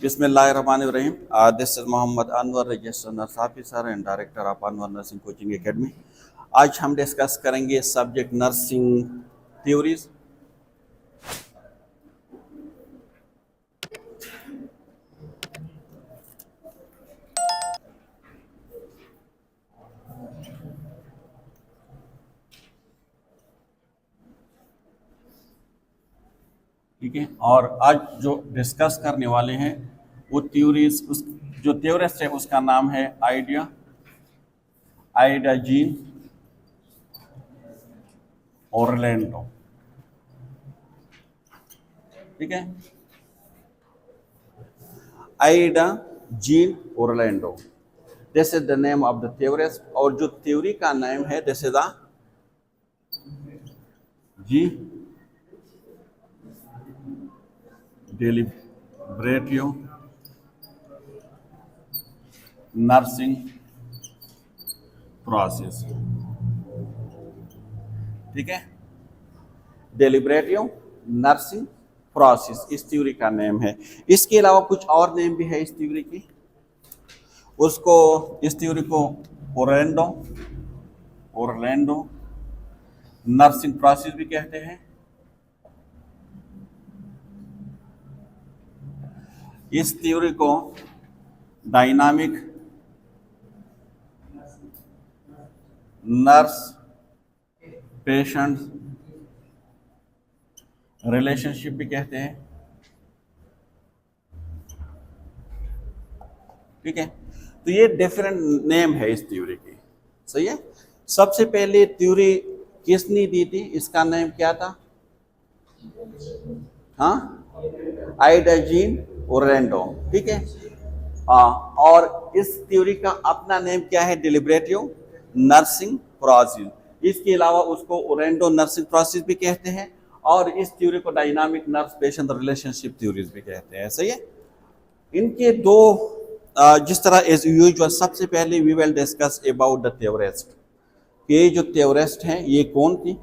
Bismillahirrahmanirrahim. This is Mohammad Anwar, registered nurse officer and director of Anwar Nursing Coaching Academy. आज हम discuss करेंगे subject nursing theories. ठीक है, और आज जो डिस्कस करने वाले हैं वो थ्योरीज, उस जो थ्योरिस्ट है उसका नाम है आइडा जीन ओरलैंडो। ठीक है, Ida Jean Orlando, this is the name of the theorist. और जो थ्योरी का नाम है दिस इज द जी डेलिब्रेटिव नर्सिंग प्रोसेस। ठीक है, डेलिब्रेटिव नर्सिंग प्रोसेस इस थ्योरी का नेम है। इसके अलावा कुछ और नेम भी है इस थ्योरी की। इस थ्योरी को ओरलैंडो नर्सिंग प्रोसेस भी कहते हैं। इस थ्योरी को डायनामिक नर्स पेशेंट रिलेशनशिप भी कहते हैं। ठीक है, तो ये डिफरेंट नेम है इस थ्योरी की। सही है। सबसे पहले थ्योरी किसने दी थी, इसका नेम क्या था? हाँ, आइडा जीन ओरलैंडो। ठीक है, और इस थ्योरी का अपना नेम क्या है? Deliberative nursing process. इसके अलावा उसको ओरलैंडो नर्सिंग प्रोसेस भी कहते हैं और इस थ्योरी को dynamic nurse patient relationship theories भी कहते हैं। सही है। इनके दो जिस तरह एज यूजुअल, सबसे पहले we will discuss about the theorist. ये जो थ्योरिस्ट हैं ये कौन थी,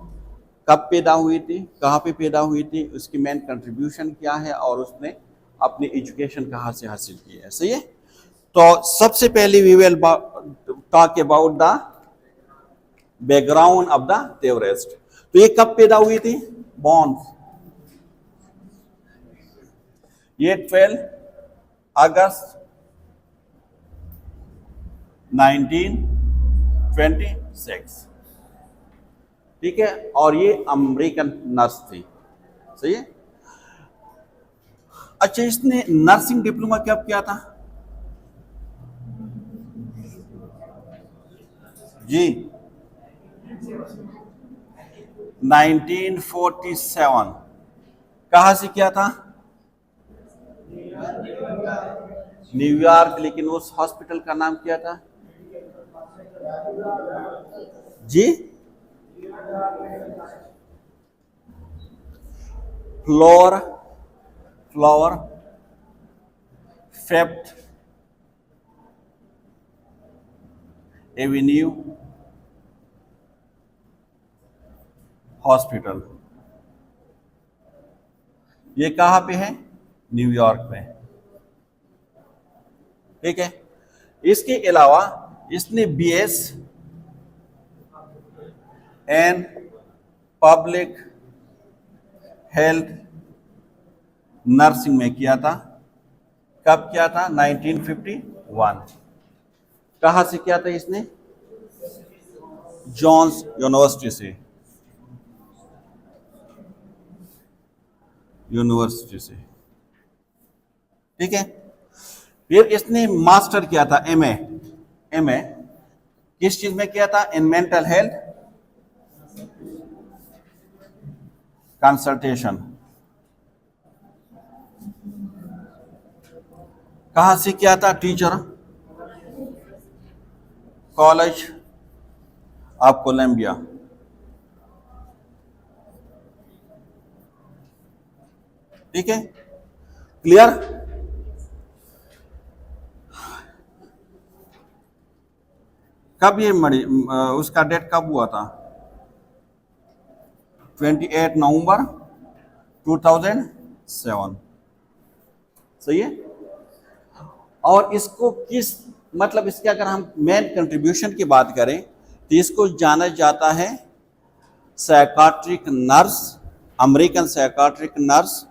कब पैदा हुई थी, कहाँ पे पैदा हुई थी, उसकी मेन कंट्रीब्यूशन क्या है और उसने अपनी एजुकेशन कहाँ से हासिल की है। सही है। तो सबसे पहले we will talk about the background of the theorist. तो ये कब पैदा हुई थी? बॉर्न ये 12 अगस्त 1926। ठीक है, और ये अमेरिकन नर्स थी। सही है। अच्छा, इसने नर्सिंग डिप्लोमा कब किया था जी? 1947। कहाँ से किया था? न्यूयॉर्क। लेकिन उस हॉस्पिटल का नाम क्या था जी? Flower fifth avenue hospital. ये कहाँ पे है? न्यूयॉर्क में। ठीक है, इसके अलावा इसने BS and public health nursing में किया था। कब किया था? 1951। कहाँ से किया था इसने? जॉन्स यूनिवर्सिटी से। ठीक है, फिर इसने मास्टर किया था, एमए किस चीज में किया था? In mental health consultation. कहाँ से किया था? Teacher college of Columbia. ठीक है, क्लियर? कब ये मरी, उसका डेट कब हुआ था? 28 नवंबर 2007। सही है। और इसको किस मतलब इसके अगर हम मेन कंट्रीब्यूशन की बात करें तो इसको जाना जाता है psychiatric nurse, American psychiatric nurse,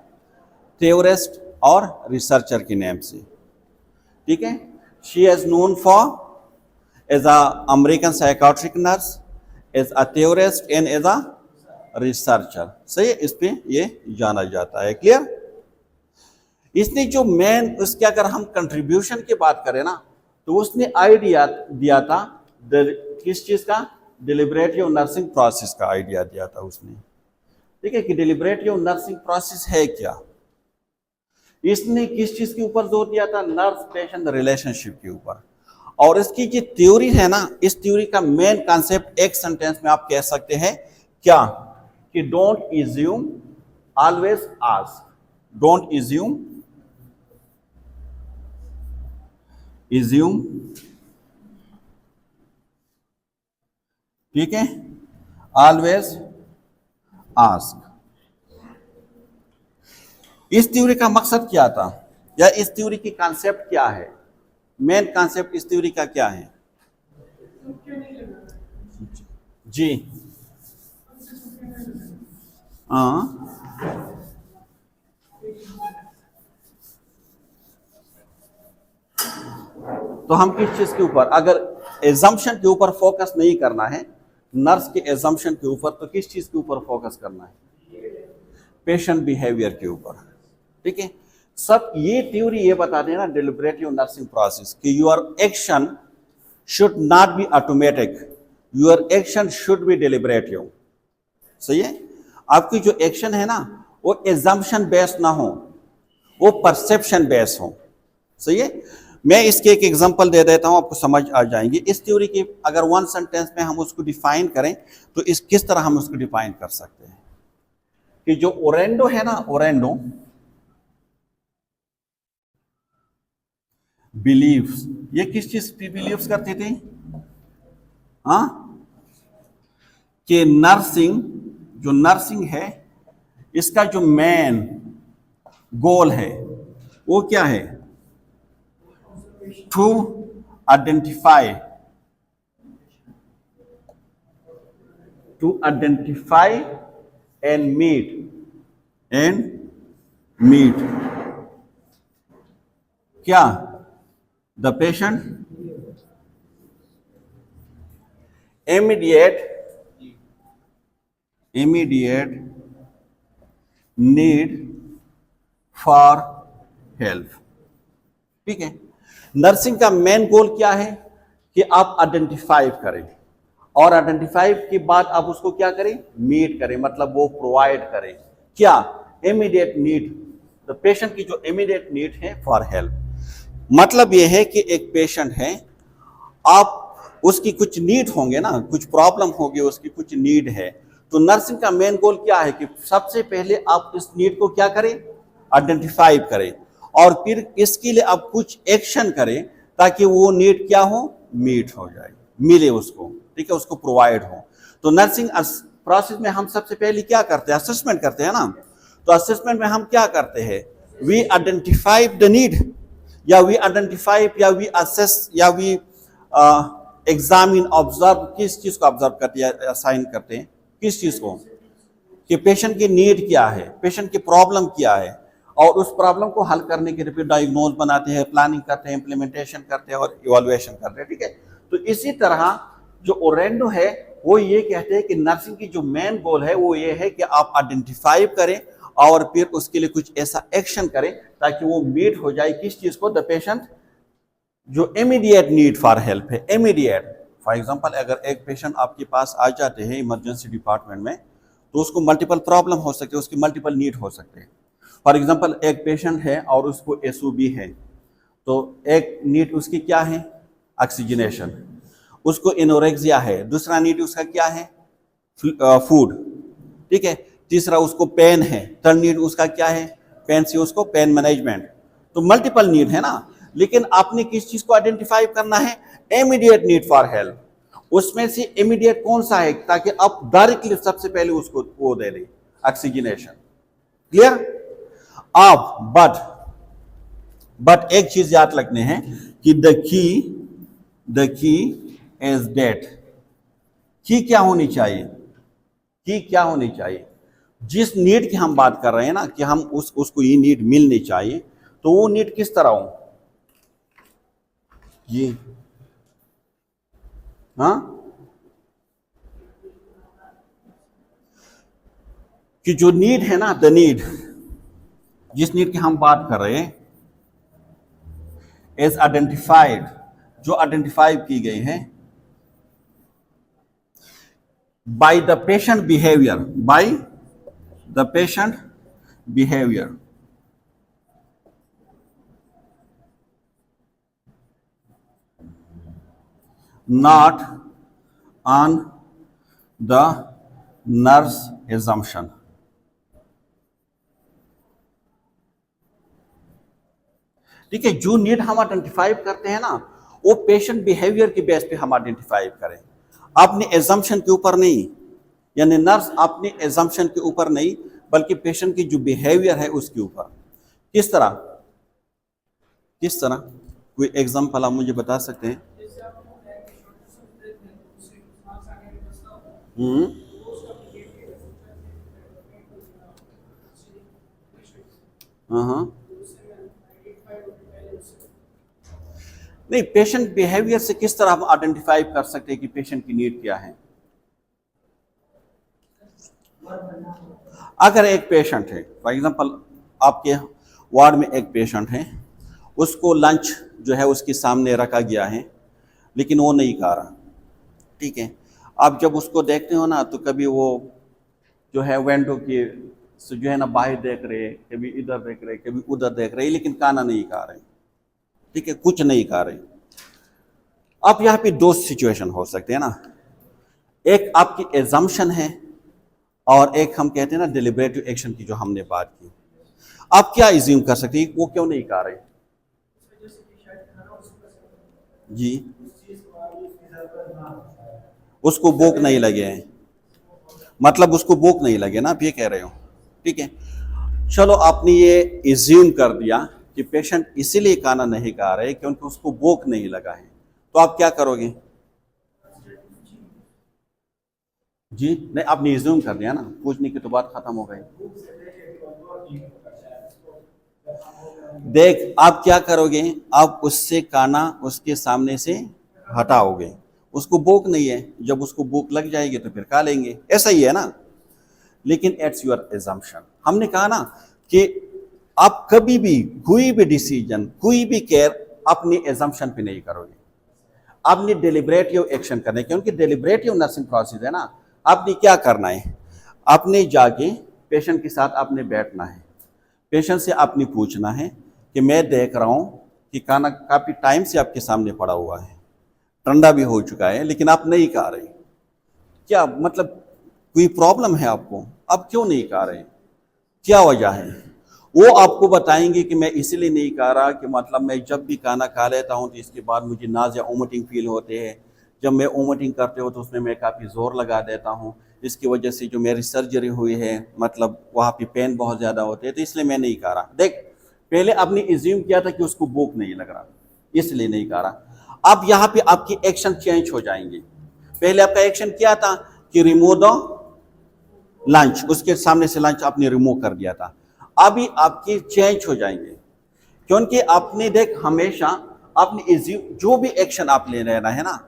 theorist और रिसर्चर के नेम से, ठीक है। She is known for as a American psychiatric nurse, as a theorist and as a researcher. सही है, इस पे ये जाना जाता है। क्लियर? इसने जो मेन उसके अगर हम कंट्रीब्यूशन की बात करें ना तो उसने आइडिया दिया था किस चीज का, डिलिबरेटिव नर्सिंग प्रोसेस का आइडिया दिया था उसने, ठीक है, कि डिलिबरेटिव नर्सिंग प्रोसेस है क्या। इसने किस चीज के ऊपर जोर दिया था, नर्स पेशेंट रिलेशनशिप के ऊपर। और इसकी जो थ्योरी है ना, इस थ्योरी का मेन कॉन्सेप्ट एक सेंटेंस में आप कह सकते हैं क्या, कि don't assume always ask, don't assume ठीक है, ऑलवेज आस्क। इस थ्योरी का मकसद क्या था, या इस थ्योरी की कॉन्सेप्ट क्या है, मेन कॉन्सेप्ट इस थ्योरी का क्या है? जी हाँ, तो हम किस चीज के ऊपर, अगर एजम्पशन के ऊपर फोकस नहीं करना है, नर्स के एजम्पशन के ऊपर, तो किस चीज के ऊपर फोकस करना है, पेशेंट बिहेवियर के ऊपर, ठीक है। सब ये थ्योरी ये बताते हैं ना डिलिबरेटिव नर्सिंग प्रोसेस कि your action should not be automatic, your action should be deliberative. सही है, आपकी जो एक्शन है ना वो एजम्पशन बेस्ड ना हो, वो परसेप्शन बेस्ड हो। सही है, मैं इसके एक एग्जांपल दे देता हूं, आपको समझ आ जाएंगे। इस थ्योरी की अगर वन सेंटेंस में हम उसको डिफाइन करें तो इस किस तरह हम उसको डिफाइन कर सकते हैं कि जो ओरेंडो है ना, ओरेंडो बिलीव्स, ये किस चीज पे बिलीव्स करते थे, हाँ, कि नर्सिंग, जो नर्सिंग है इसका जो मेन गोल है वो क्या है, टू आइडेंटिफाई एंड मीट क्या, the patient immediate need for help. ठीक है, नर्सिंग का मेन गोल क्या है कि आप आइडेंटिफाई करें, और आइडेंटिफाई के बाद आप उसको क्या करें, मीट करें, मतलब वो प्रोवाइड करें क्या, इमीडिएट नीड, द पेशेंट की जो इमीडिएट नीड है फॉर हेल्प। मतलब ये है कि एक पेशेंट है, आप उसकी कुछ नीड होंगे ना, कुछ प्रॉब्लम होगी, उसकी कुछ नीड है, तो नर्सिंग का मेन गोल क्या है कि सबसे पहले आप इस नीड को क्या करें, आइडेंटिफाई करें, और फिर इसके लिए आप कुछ एक्शन करें ताकि वो नीड क्या हो, मीट हो जाए, मिले उसको, ठीक है, उसको प्रोवाइड हो। तो नर्सिंग प्रोसेस में हम सबसे पहले क्या करते हैं, असेसमेंट करते हैं ना। तो असेसमेंट में हम क्या करते हैं, वी आइडेंटिफाई द नीड, या वी आइडेंटिफाई, या वी असेस, या वी एग्जामिन, ऑब्जर्व, किस चीज को ऑब्जर्व करते हैं, असाइन करते हैं किस चीज को, कि पेशेंट की नीड क्या है, पेशेंट की प्रॉब्लम क्या है, और उस प्रॉब्लम को हल करने के लिए फिर डायग्नोज बनाते हैं, प्लानिंग करते हैं, इम्प्लीमेंटेशन करते हैं और इवैल्यूएशन करते हैं। ठीक है, तो इसी तरह जो ओरेंडो है वो ये कहते हैं कि नर्सिंग की जो मेन गोल है वो ये है कि आप आइडेंटिफाई करें और फिर उसके लिए कुछ ऐसा एक्शन करें ताकि वो मीट हो जाए किस चीज को, द पेशेंट जो इमीडिएट नीड फॉर हेल्प है, इमीडिएट। फॉर एग्जांपल अगर एक पेशेंट आपके पास आ जाते हैं इमरजेंसी डिपार्टमेंट में, तो उसको मल्टीपल प्रॉब्लम हो सकते हैं, उसकी मल्टीपल नीड हो सकते हैं। फॉर एग्जांपल एक पेशेंट है और उसको एसओबी है, तो एक नीड उसकी क्या है, ऑक्सीजनेशन, उसको एनोरेक्सिया है, दूसरा नीड उसका क्या है, फूड, ठीक है, तीसरा उसको पेन है, थर्ड नीड उसका क्या है, पेन से उसको पेन मैनेजमेंट। तो मल्टीपल नीड है ना, लेकिन आपने किस चीज को आइडेंटिफाई करना है, इमीडिएट नीड फॉर हेल्प। उसमें से इमीडिएट कौन सा है ताकि आप डायरेक्टली सबसे पहले उसको वो दे दें, ऑक्सीजनेशन। क्लियर? अब बट बट एक चीज याद रखने हैं कि द की इज डेट। की क्या होनी चाहिए? की क्या होनी चाहिए? जिस नीड की हम बात कर रहे हैं ना कि हम उसको ये नीड मिलनी चाहिए, तो वो नीड किस तरह हो जी? हाँ, कि जो नीड है ना, द नीड, जिस नीड की हम बात कर रहे हैं, इज आइडेंटिफाइड, जो आइडेंटिफाई की गई है by the patient behaviour, by the patient behaviour, not on the nurse assumption। ठीक है, जो नीड हम आइडेंटिफाई करते हैं ना, वो पेशेंट बिहेवियर की बेस पे हम आइडेंटिफाई करें, अपने एजम्पशन के ऊपर नहीं, यानी नर्स अपने एजम्पशन के ऊपर नहीं, बल्कि पेशेंट की जो बिहेवियर है उसके ऊपर। किस तरह? किस तरह? कोई एग्जांपल आप मुझे बता सकते हैं? हाँ, नहीं, पेशेंट बिहेवियर से किस तरह हम आइडेंटिफाई कर सकते हैं कि पेशेंट की नीड क्या है? अगर एक पेशेंट है, फॉर एग्जांपल आपके वार्ड में एक पेशेंट है, उसको लंच जो है उसके सामने रखा गया है, लेकिन वो नहीं खा रहा, ठीक है। आप जब उसको देखते हो ना, तो कभी वो जो है विंडो की से जो है ना बाहर देख रहे, कभी इधर देख रहे, कभी उधर देख रहे, लेकिन खाना नहीं खा रहे, ठीक है, कुछ नहीं खा रहे। अब यहाँ पे दो सिचुएशन हो सकते हैं ना, एक आपकी एजम्पशन है और एक हम कहते हैं ना डिलिबरेटिव एक्शन की जो हमने बात की। आप क्या इज्यूम कर सकते हैं वो क्यों नहीं खा रहे जी? उसको भूख नहीं लगे हैं, मतलब उसको भूख नहीं लगे ना, आप ये कह रहे हो, ठीक है। चलो, आपने ये इज्यूम कर दिया कि पेशेंट इसीलिए खाना नहीं खा रहे क्योंकि उसको भूख नहीं लगा है, तो आप क्या करोगे जी? नहीं, आपने इज्यूम कर दिया ना, पूछने की तो बात खत्म हो गई। देख, आप क्या करोगे, आप उससे खाना उसके सामने से हटाओगे, उसको भूख नहीं है, जब उसको भूख लग जाएगी तो फिर खा लेंगे, ऐसा ही है ना। लेकिन इट्स योर एजम्पशन, हमने कहा ना कि आप कभी भी कोई भी डिसीजन, कोई भी केयर अपनी एजम्पशन पे नहीं करोगे, आपने डिलिबरेटिव एक्शन करना है, क्योंकि डिलिबरेटिव नर्सिंग प्रोसेस है ना। आपने क्या करना है, आपने जाके पेशेंट के साथ आपने बैठना है, पेशेंट से आपने पूछना है कि मैं देख रहा हूँ कि खाना काफ़ी टाइम से आपके सामने पड़ा हुआ है, ठंडा भी हो चुका है, लेकिन आप नहीं खा रहे, क्या मतलब कोई प्रॉब्लम है आपको, आप क्यों नहीं खा रहे, क्या वजह है? वो आपको बताएंगे कि मैं इसलिए नहीं खा रहा कि मतलब मैं जब भी खाना खा लेता हूँ तो इसके बाद मुझे नाज़िया वोमिटिंग फील होते हैं, जब मैं वोमिटिंग करते हो तो उसमें मैं काफ़ी ज़ोर लगा देता हूँ, इसकी वजह से जो मेरी सर्जरी हुई है मतलब वहाँ पे पेन बहुत ज़्यादा होते हैं, तो इसलिए मैं नहीं खा रहा। देख, पहले आपने इज्यूम किया था कि उसको भूख नहीं लग रहा इसलिए नहीं खा रहा, अब यहाँ पे आपकी एक्शन चेंज हो जाएंगे। पहले आपका एक्शन क्या था कि रिमूव द लंच, उसके सामने से लंच आपने रिमूव कर दिया था, अभी आपकी चेंज हो जाएंगे, क्योंकि आपने देख हमेशा आपने जो भी एक्शन आप ले रहे हैं ना,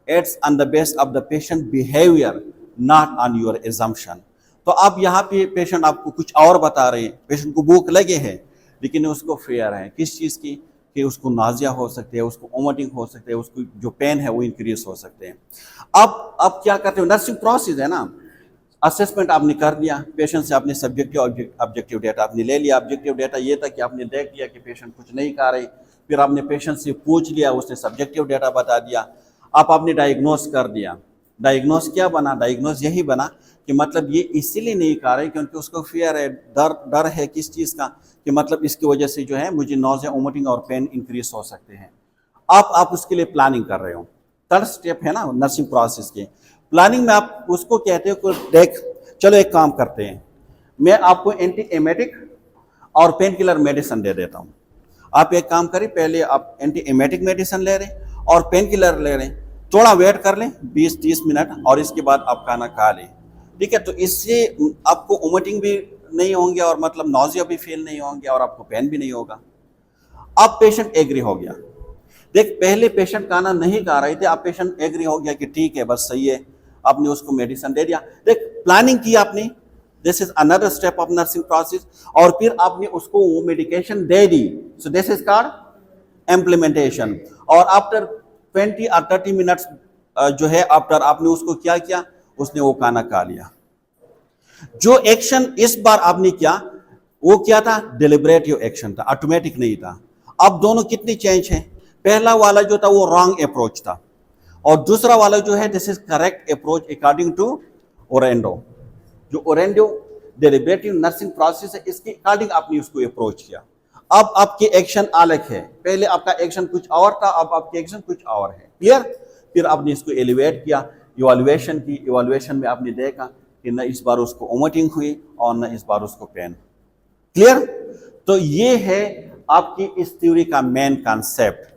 it's on the base of the patient behaviour, not on your assumption. तो अब यहाँ पे पेशेंट आपको कुछ और बता रहे हैं, पेशेंट को भूख लगे है लेकिन उसको फेयर है किस चीज़ की, कि उसको नाजिया हो सकते हैं, उसको वोमिटिंग हो सकते हैं, उसको जो पेन है वो इंक्रीज हो सकते हैं। अब क्या करते हो, नर्सिंग प्रोसेस है ना, असेसमेंट आपने कर दिया, पेशेंट से आपने सब्जेक्टिव ऑब्जेक्टिव डेटा आपने ले लिया। ऑब्जेक्टिव डेटा ये था कि आपने देख लिया कि पेशेंट कुछ नहीं खा रहे, फिर आपने पेशेंट से पूछ लिया, उसने सब्जेक्टिव डेटा बता दिया, आपने डायग्नोस कर दिया। डायग्नोस क्या बना, डायग्नोस यही बना कि मतलब ये इसीलिए नहीं खा रहे क्योंकि उसको फियर है, डर है किस चीज़ का, कि मतलब इसकी वजह से जो है मुझे नॉज़िया वोमिटिंग और पेन इंक्रीज हो सकते हैं। आप उसके लिए प्लानिंग कर रहे हो, थर्ड स्टेप है ना नर्सिंग प्रोसेस के। प्लानिंग में आप उसको कहते हो कि देख चलो एक काम करते हैं, मैं आपको एंटी एमेटिक और पेन किलर मेडिसिन दे देता हूँ, आप एक काम करें, पहले आप एंटी एमेटिक मेडिसिन ले रहे हैं और पेन किलर ले रहे हैं, थोड़ा वेट कर लें 20-30 मिनट और इसके बाद आप खाना खा लें, ठीक है। तो इससे आपको वोमिटिंग भी नहीं होंगे और मतलब नॉजिया भी फील नहीं होंगे और आपको पेन भी नहीं होगा। अब पेशेंट एग्री हो गया, देख पहले पेशेंट खाना नहीं खा रहे थे, अब पेशेंट एग्री हो गया कि ठीक है बस सही है, आपने उसको मेडिसिन दे दिया, देख प्लानिंग की आपने, this is another step of nursing process, और फिर आपने उसको वो medication they the, so this is called implementation. और आफ्टर 20 और 30 मिनट्स जो है आफ्टर आपने उसको क्या किया, उसने वो खाना खा लिया। जो एक्शन इस बार आपने किया वो क्या था, डिलिबरेटिव एक्शन था, ऑटोमेटिक नहीं था। अब दोनों कितनी चेंज है, पहला वाला जो था वो रॉन्ग अप्रोच था और दूसरा वाला जो है this is correct approach according to Orlando. जो ओरेंडो डिलिबरेटिव नर्सिंग प्रोसेस है इसके अकॉर्डिंग आपने उसको अप्रोच किया। अब आपके एक्शन अलग है, पहले आपका एक्शन कुछ और था, अब आपके एक्शन कुछ और है, क्लियर। फिर आपने इसको एलिवेट किया, इवैल्यूएशन की, इवैल्यूएशन में आपने देखा कि न इस बार उसको वोमिटिंग हुई और न इस बार उसको पेन, क्लियर। तो ये है आपकी इस थ्योरी का मेन कॉन्सेप्ट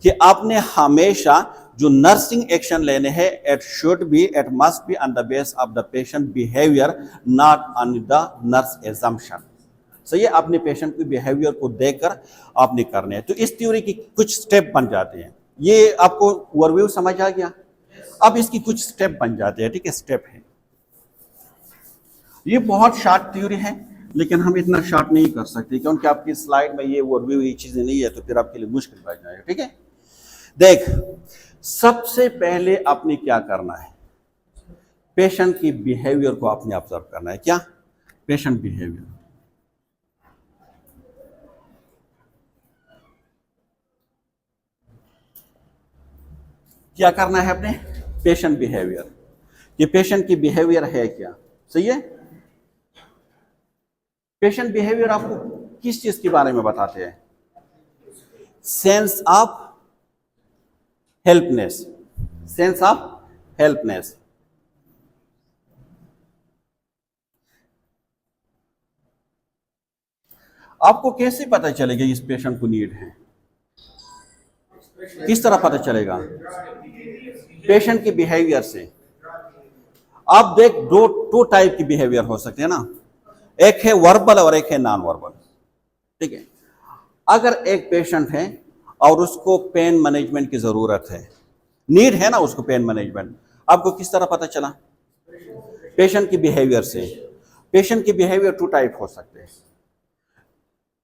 कि आपने हमेशा जो नर्सिंग एक्शन लेने हैं, it should be, it must be on the base of the patient behaviour, not on the nurse assumption. सही है, आपने पेशेंट के बिहेवियर को देखकर आपने करने हैं। तो इस थ्योरी की कुछ स्टेप बन जाते हैं, ये आपको ओवरव्यू समझ आ गया। अब इसकी कुछ स्टेप बन जाते हैं, ठीक है, स्टेप है। ये बहुत शॉर्ट थ्योरी है लेकिन हम इतना शॉर्ट नहीं कर सकते क्योंकि आपकी स्लाइड में ये ओवरव्यू ये चीजें नहीं है, तो फिर आपके लिए मुश्किल पड़ जाएगा, ठीक है। देख सबसे पहले आपने क्या करना है, पेशेंट की बिहेवियर को आपने ऑब्जर्व करना है। क्या, पेशेंट बिहेवियर। क्या करना है अपने, पेशेंट बिहेवियर, कि पेशेंट की बिहेवियर है क्या, सही है। पेशेंट बिहेवियर आपको किस चीज के बारे में बताते हैं, सेंस ऑफ हेल्पनेस, सेंस ऑफ हेल्पनेस। आपको कैसे पता चलेगा इस पेशेंट को नीड है, किस तरह पता चलेगा, पेशेंट के बिहेवियर से। आप देख दो टाइप की बिहेवियर हो सकते हैं ना, एक है वर्बल और एक है नॉन वर्बल, ठीक है। अगर एक पेशेंट है और उसको पेन मैनेजमेंट की जरूरत है, नीड है ना उसको पेन मैनेजमेंट, आपको किस तरह पता चला, पेशेंट की बिहेवियर से। पेशेंट की बिहेवियर 2 टाइप हो सकते हैं,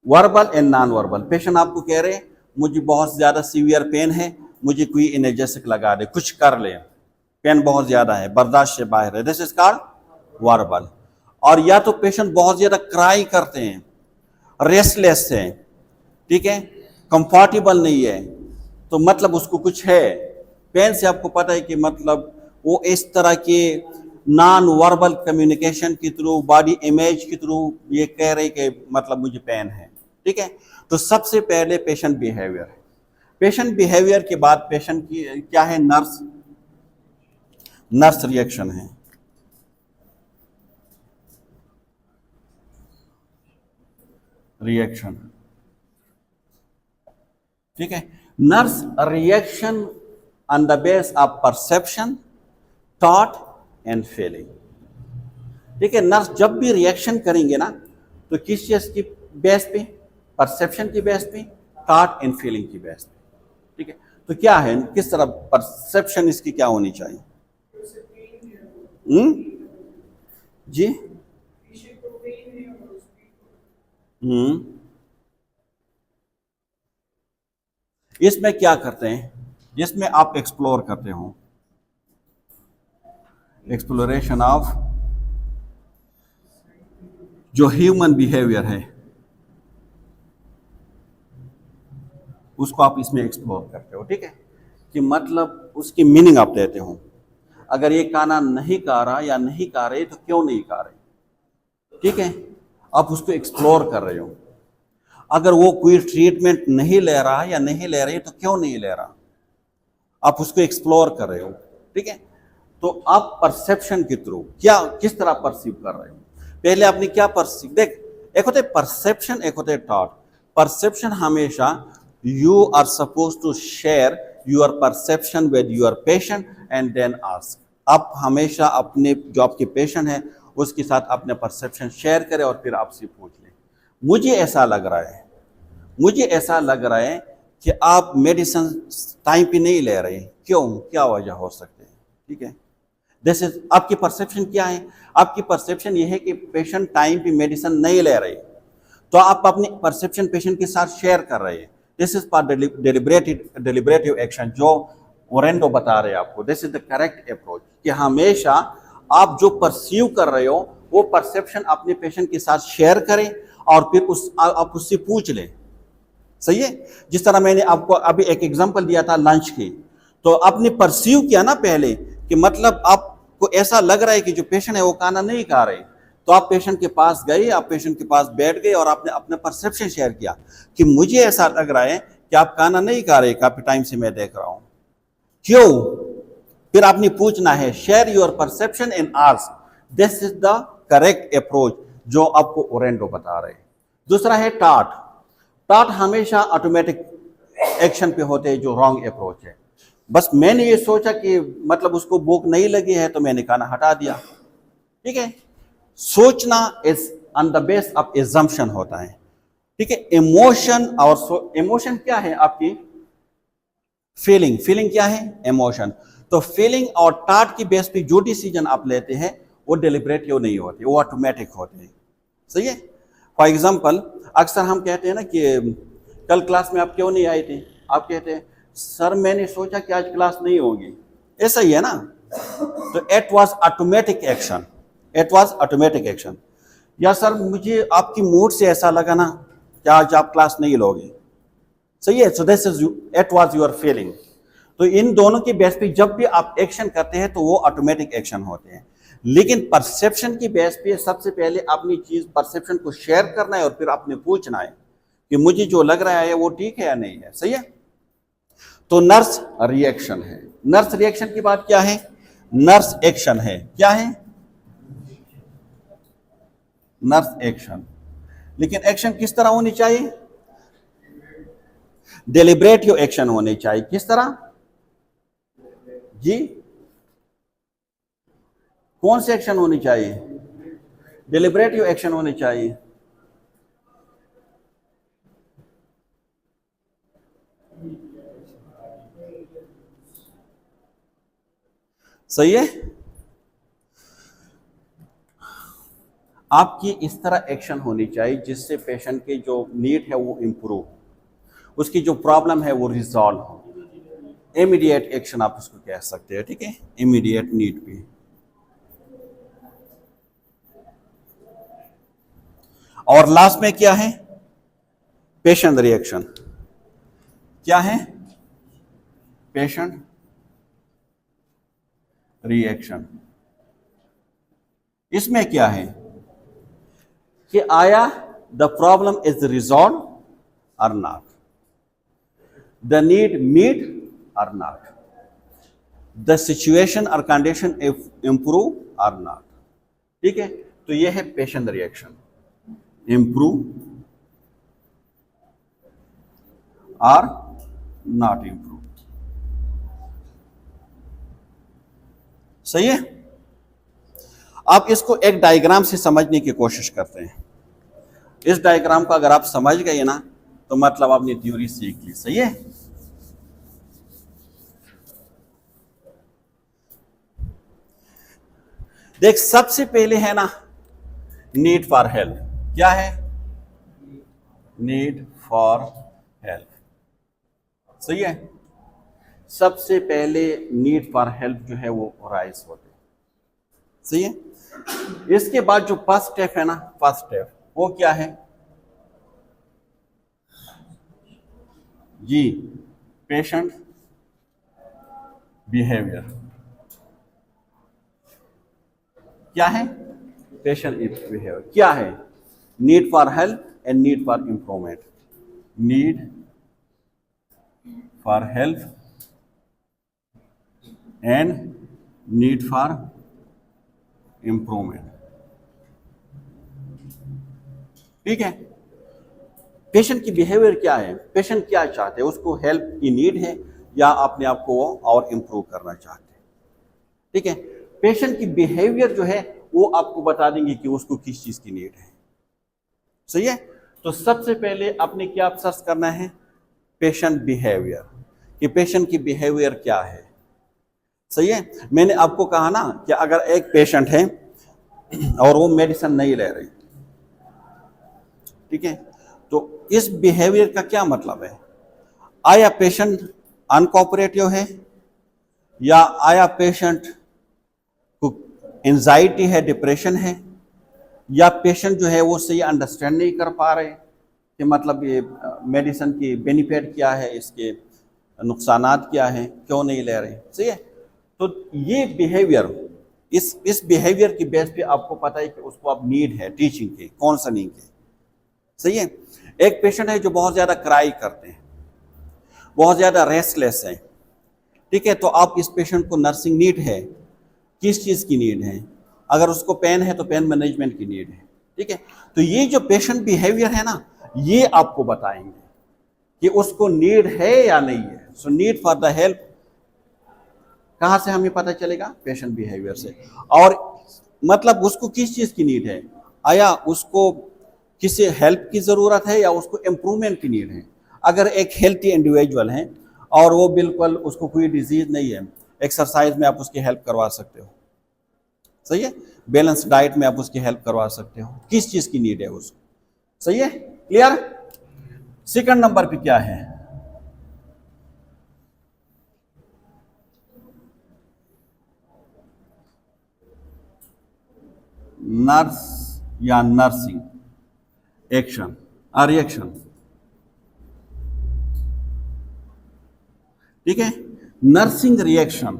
verbal and non verbal. Patient आपको कह रहे हैं मुझे बहुत ज्यादा सीवियर पेन है, मुझे कोई एनेस्थेटिक लगा दे, कुछ कर ले, पेन बहुत ज्यादा है, बर्दाश्त से बाहर है, दिस इज कॉल्ड वर्बल। और या तो पेशेंट बहुत ज्यादा क्राई करते हैं, रेस्टलेस है, ठीक है, कंफर्टेबल नहीं है, तो मतलब उसको कुछ है, पेन से आपको पता है कि मतलब वो इस तरह के नॉन वर्बल कम्युनिकेशन के थ्रू, बॉडी इमेज के थ्रू ये कह रहे कि मतलब मुझे पेन है, ठीक है। तो सबसे पहले पेशेंट बिहेवियर है। पेशेंट बिहेवियर के बाद पेशेंट की क्या है, नर्स रिएक्शन है। रिएक्शन, ठीक है, nurse reaction on the base of perception, thought and feeling, ठीक है। नर्स जब भी रिएक्शन करेंगे ना तो किस चीज की बेस पे, परसेप्शन की बेस पे, थॉट एंड फीलिंग की बेस पे, ठीक है। तो क्या है, किस तरह परसेप्शन इसकी क्या होनी चाहिए, जी, इसमें क्या करते हैं, जिसमें आप एक्सप्लोर करते हो, एक्सप्लोरेशन ऑफ जो ह्यूमन बिहेवियर है उसको आप इसमें एक्सप्लोर करते हो, ठीक है, कि मतलब उसकी मीनिंग आप देते हो। अगर ये खाना नहीं खा रहा या नहीं खा रहे तो क्यों नहीं खा रहे, ठीक है, आप उसको एक्सप्लोर कर रहे हो। अगर वो कोई ट्रीटमेंट नहीं ले रहा या नहीं ले रही तो क्यों नहीं ले रहा, आप उसको एक्सप्लोर कर रहे हो, ठीक है। तो आप परसेप्शन के थ्रू क्या किस तरह परसीव कर रहे हो, पहले आपने क्या परसीव, देख एक होते परसेप्शन, एक होते थॉट। परसेप्शन हमेशा you are suppose to share your perception with your patient and then ask. आप हमेशा अपने जो आपके पेशेंट है उसके साथ अपने परसेप्शन शेयर करें और फिर आपसे पूछ लें मुझे ऐसा लग रहा है, मुझे ऐसा लग रहा है कि आप मेडिसिन टाइम पे नहीं ले रहे, क्यों, क्या वजह हो सकते हैं। ठीक है, दिस इज आपकी परसेप्शन क्या है। आपकी परसेप्शन ये है कि पेशेंट टाइम पे मेडिसिन नहीं ले रहे, तो आप अपनी परसेप्शन पेशेंट के साथ शेयर कर रहे हैं। दिस इज फॉर डिलिब्रेटिव एक्शन जो ओरेंडो बता रहे हैं आपको। This is the correct approach कि हमेशा आप जो परसीव कर रहे हो वो परसेप्शन अपने पेशेंट के साथ शेयर करें और फिर आप उससे पूछ लें। सही है, जिस तरह मैंने आपको अभी एक एग्जांपल दिया था लंच की, तो आपने परसीव किया ना पहले कि मतलब आपको ऐसा लग रहा है कि जो पेशेंट है वो खाना नहीं खा रहे, तो आप पेशेंट के पास गए, आप पेशेंट के पास बैठ गए और आपने अपना परसेप्शन शेयर किया कि मुझे ऐसा लग रहा है कि आप खाना नहीं खा रहे, काफी टाइम से मैं देख रहा हूं, क्यों। फिर आपने पूछना है, share your perception and ask. This is the correct approach जो आपको ओरेंडो बता रहे हैं। दूसरा है टाट। टाट हमेशा ऑटोमेटिक एक्शन पे होते हैं जो रॉन्ग अप्रोच है। बस मैंने ये सोचा कि मतलब उसको भूख नहीं लगी है तो मैंने खाना हटा दिया। ठीक है, सोचना is on the base of assumption होता है। ठीक है, इमोशन और इमोशन क्या है आपकी, फीलिंग, फीलिंग क्या है, इमोशन। तो फीलिंग और टाट की बेस पे जो डिसीजन आप लेते हैं वो डेलिब्रेटिव नहीं होते, वो ऑटोमेटिक होते हैं। सही है, फॉर एग्जाम्पल अक्सर हम कहते हैं ना कि कल क्लास में आप क्यों नहीं आए थे, आप कहते हैं सर मैंने सोचा कि आज क्लास नहीं होगी, ऐसा ही है ना। तो it was automatic action, it was automatic action. या सर मुझे आपकी मूड से ऐसा लगा ना कि आज आप क्लास नहीं लोगे। सही है, so this is it was your feeling. तो इन दोनों की बेस पे जब भी आप एक्शन करते हैं तो वो ऑटोमेटिक एक्शन होते हैं। लेकिन परसेप्शन की बेस पे सबसे पहले अपनी चीज परसेप्शन को शेयर करना है और फिर आपने पूछना है कि मुझे जो लग रहा है वो ठीक है या नहीं है। सही है, तो नर्स रिएक्शन है। नर्स रिएक्शन की बात क्या है, नर्स एक्शन है। क्या है, नर्स एक्शन। लेकिन एक्शन किस तरह होनी चाहिए, डेलिब्रेटिव एक्शन होनी चाहिए। किस तरह जी, कौन से एक्शन होनी चाहिए, डेलिब्रेटिव एक्शन होनी चाहिए। सही है, आपकी इस तरह एक्शन होनी चाहिए जिससे पेशेंट की जो नीड है वो इंप्रूव, उसकी जो प्रॉब्लम है वो रिजॉल्व हो। इमीडिएट एक्शन आप उसको कह सकते हैं। ठीक है, इमीडिएट नीड पे। और लास्ट में क्या है, पेशेंट रिएक्शन। क्या है, पेशेंट रिएक्शन। इसमें क्या है कि आया द प्रॉब्लम इज रिजॉल्व और नॉट, द नीड मीट और नॉट, द सिचुएशन और कंडीशन इंप्रूव और नॉट। ठीक है, तो यह है पेशेंट रिएक्शन, इंप्रूव और नॉट इंप्रूव। सही है, आप इसको एक डायग्राम से समझने की कोशिश करते हैं। इस डायग्राम को अगर आप समझ गए ना तो मतलब आपने थ्योरी सीख ली। सही है, देख सबसे पहले है ना नीड फॉर हेल्प। क्या है, नीड फॉर हेल्प। सही है, सबसे पहले नीड फॉर हेल्प जो है वो राइज होते हैं। सही है, इसके बाद जो फर्स्ट स्टेप है ना, फर्स्ट स्टेप वो क्या है जी, पेशेंट बिहेवियर। क्या है, पेशेंट बिहेवियर क्या है, need for help and need for improvement. Need for help and need for improvement. ठीक है, पेशेंट की बिहेवियर क्या है, पेशेंट क्या चाहते हैं, उसको हेल्प की नीड है या अपने आप को और इम्प्रूव करना चाहते हैं। ठीक है, पेशेंट की बिहेवियर जो है वो आपको बता देंगे कि उसको किस चीज की नीड है। सही है, तो सबसे पहले आपने क्या सर्च करना है, पेशेंट बिहेवियर, कि पेशेंट की बिहेवियर क्या है। सही है, मैंने आपको कहा ना कि अगर एक पेशेंट है और वो मेडिसिन नहीं ले रहे, ठीक है, तो इस बिहेवियर का क्या मतलब है, आया पेशेंट अनकोऑपरेटिव है, या आया पेशेंट को एंजाइटी है, डिप्रेशन है, या पेशेंट जो है वो सही अंडरस्टैंड नहीं कर पा रहे कि मतलब ये मेडिसिन की बेनिफिट क्या है, इसके नुकसानात क्या है, क्यों नहीं ले रहे। सही है, तो ये बिहेवियर, इस बिहेवियर की बेस पे आपको पता है कि उसको अब नीड है टीचिंग की, कौन सा नीड है। सही है, एक पेशेंट है जो बहुत ज्यादा क्राई करते हैं, बहुत ज्यादा रेस्टलेस है, ठीक है, तो आप इस पेशेंट को नर्सिंग नीड है, किस चीज की नीड है, अगर उसको पेन है तो पेन मैनेजमेंट की नीड है। ठीक है, तो ये जो पेशेंट बिहेवियर है ना, ये आपको बताएंगे कि उसको नीड है या नहीं है। So need for the help कहां से हमें पता चलेगा, पेशेंट बिहेवियर से। और मतलब उसको किस चीज की नीड है, आया उसको किसी हेल्प की जरूरत है या उसको इम्प्रूवमेंट की नीड है। अगर एक हेल्थी इंडिविजुअल है और वो बिल्कुल उसको कोई डिजीज नहीं है, एक्सरसाइज में आप उसकी हेल्प करवा सकते हो। सही है, बैलेंस डाइट में आप उसकी हेल्प करवा सकते हो, किस चीज की नीड है उसको। सही है, क्लियर। सेकंड नंबर पे क्या है, नर्स या नर्सिंग एक्शन और रिएक्शन। ठीक है, nursing reaction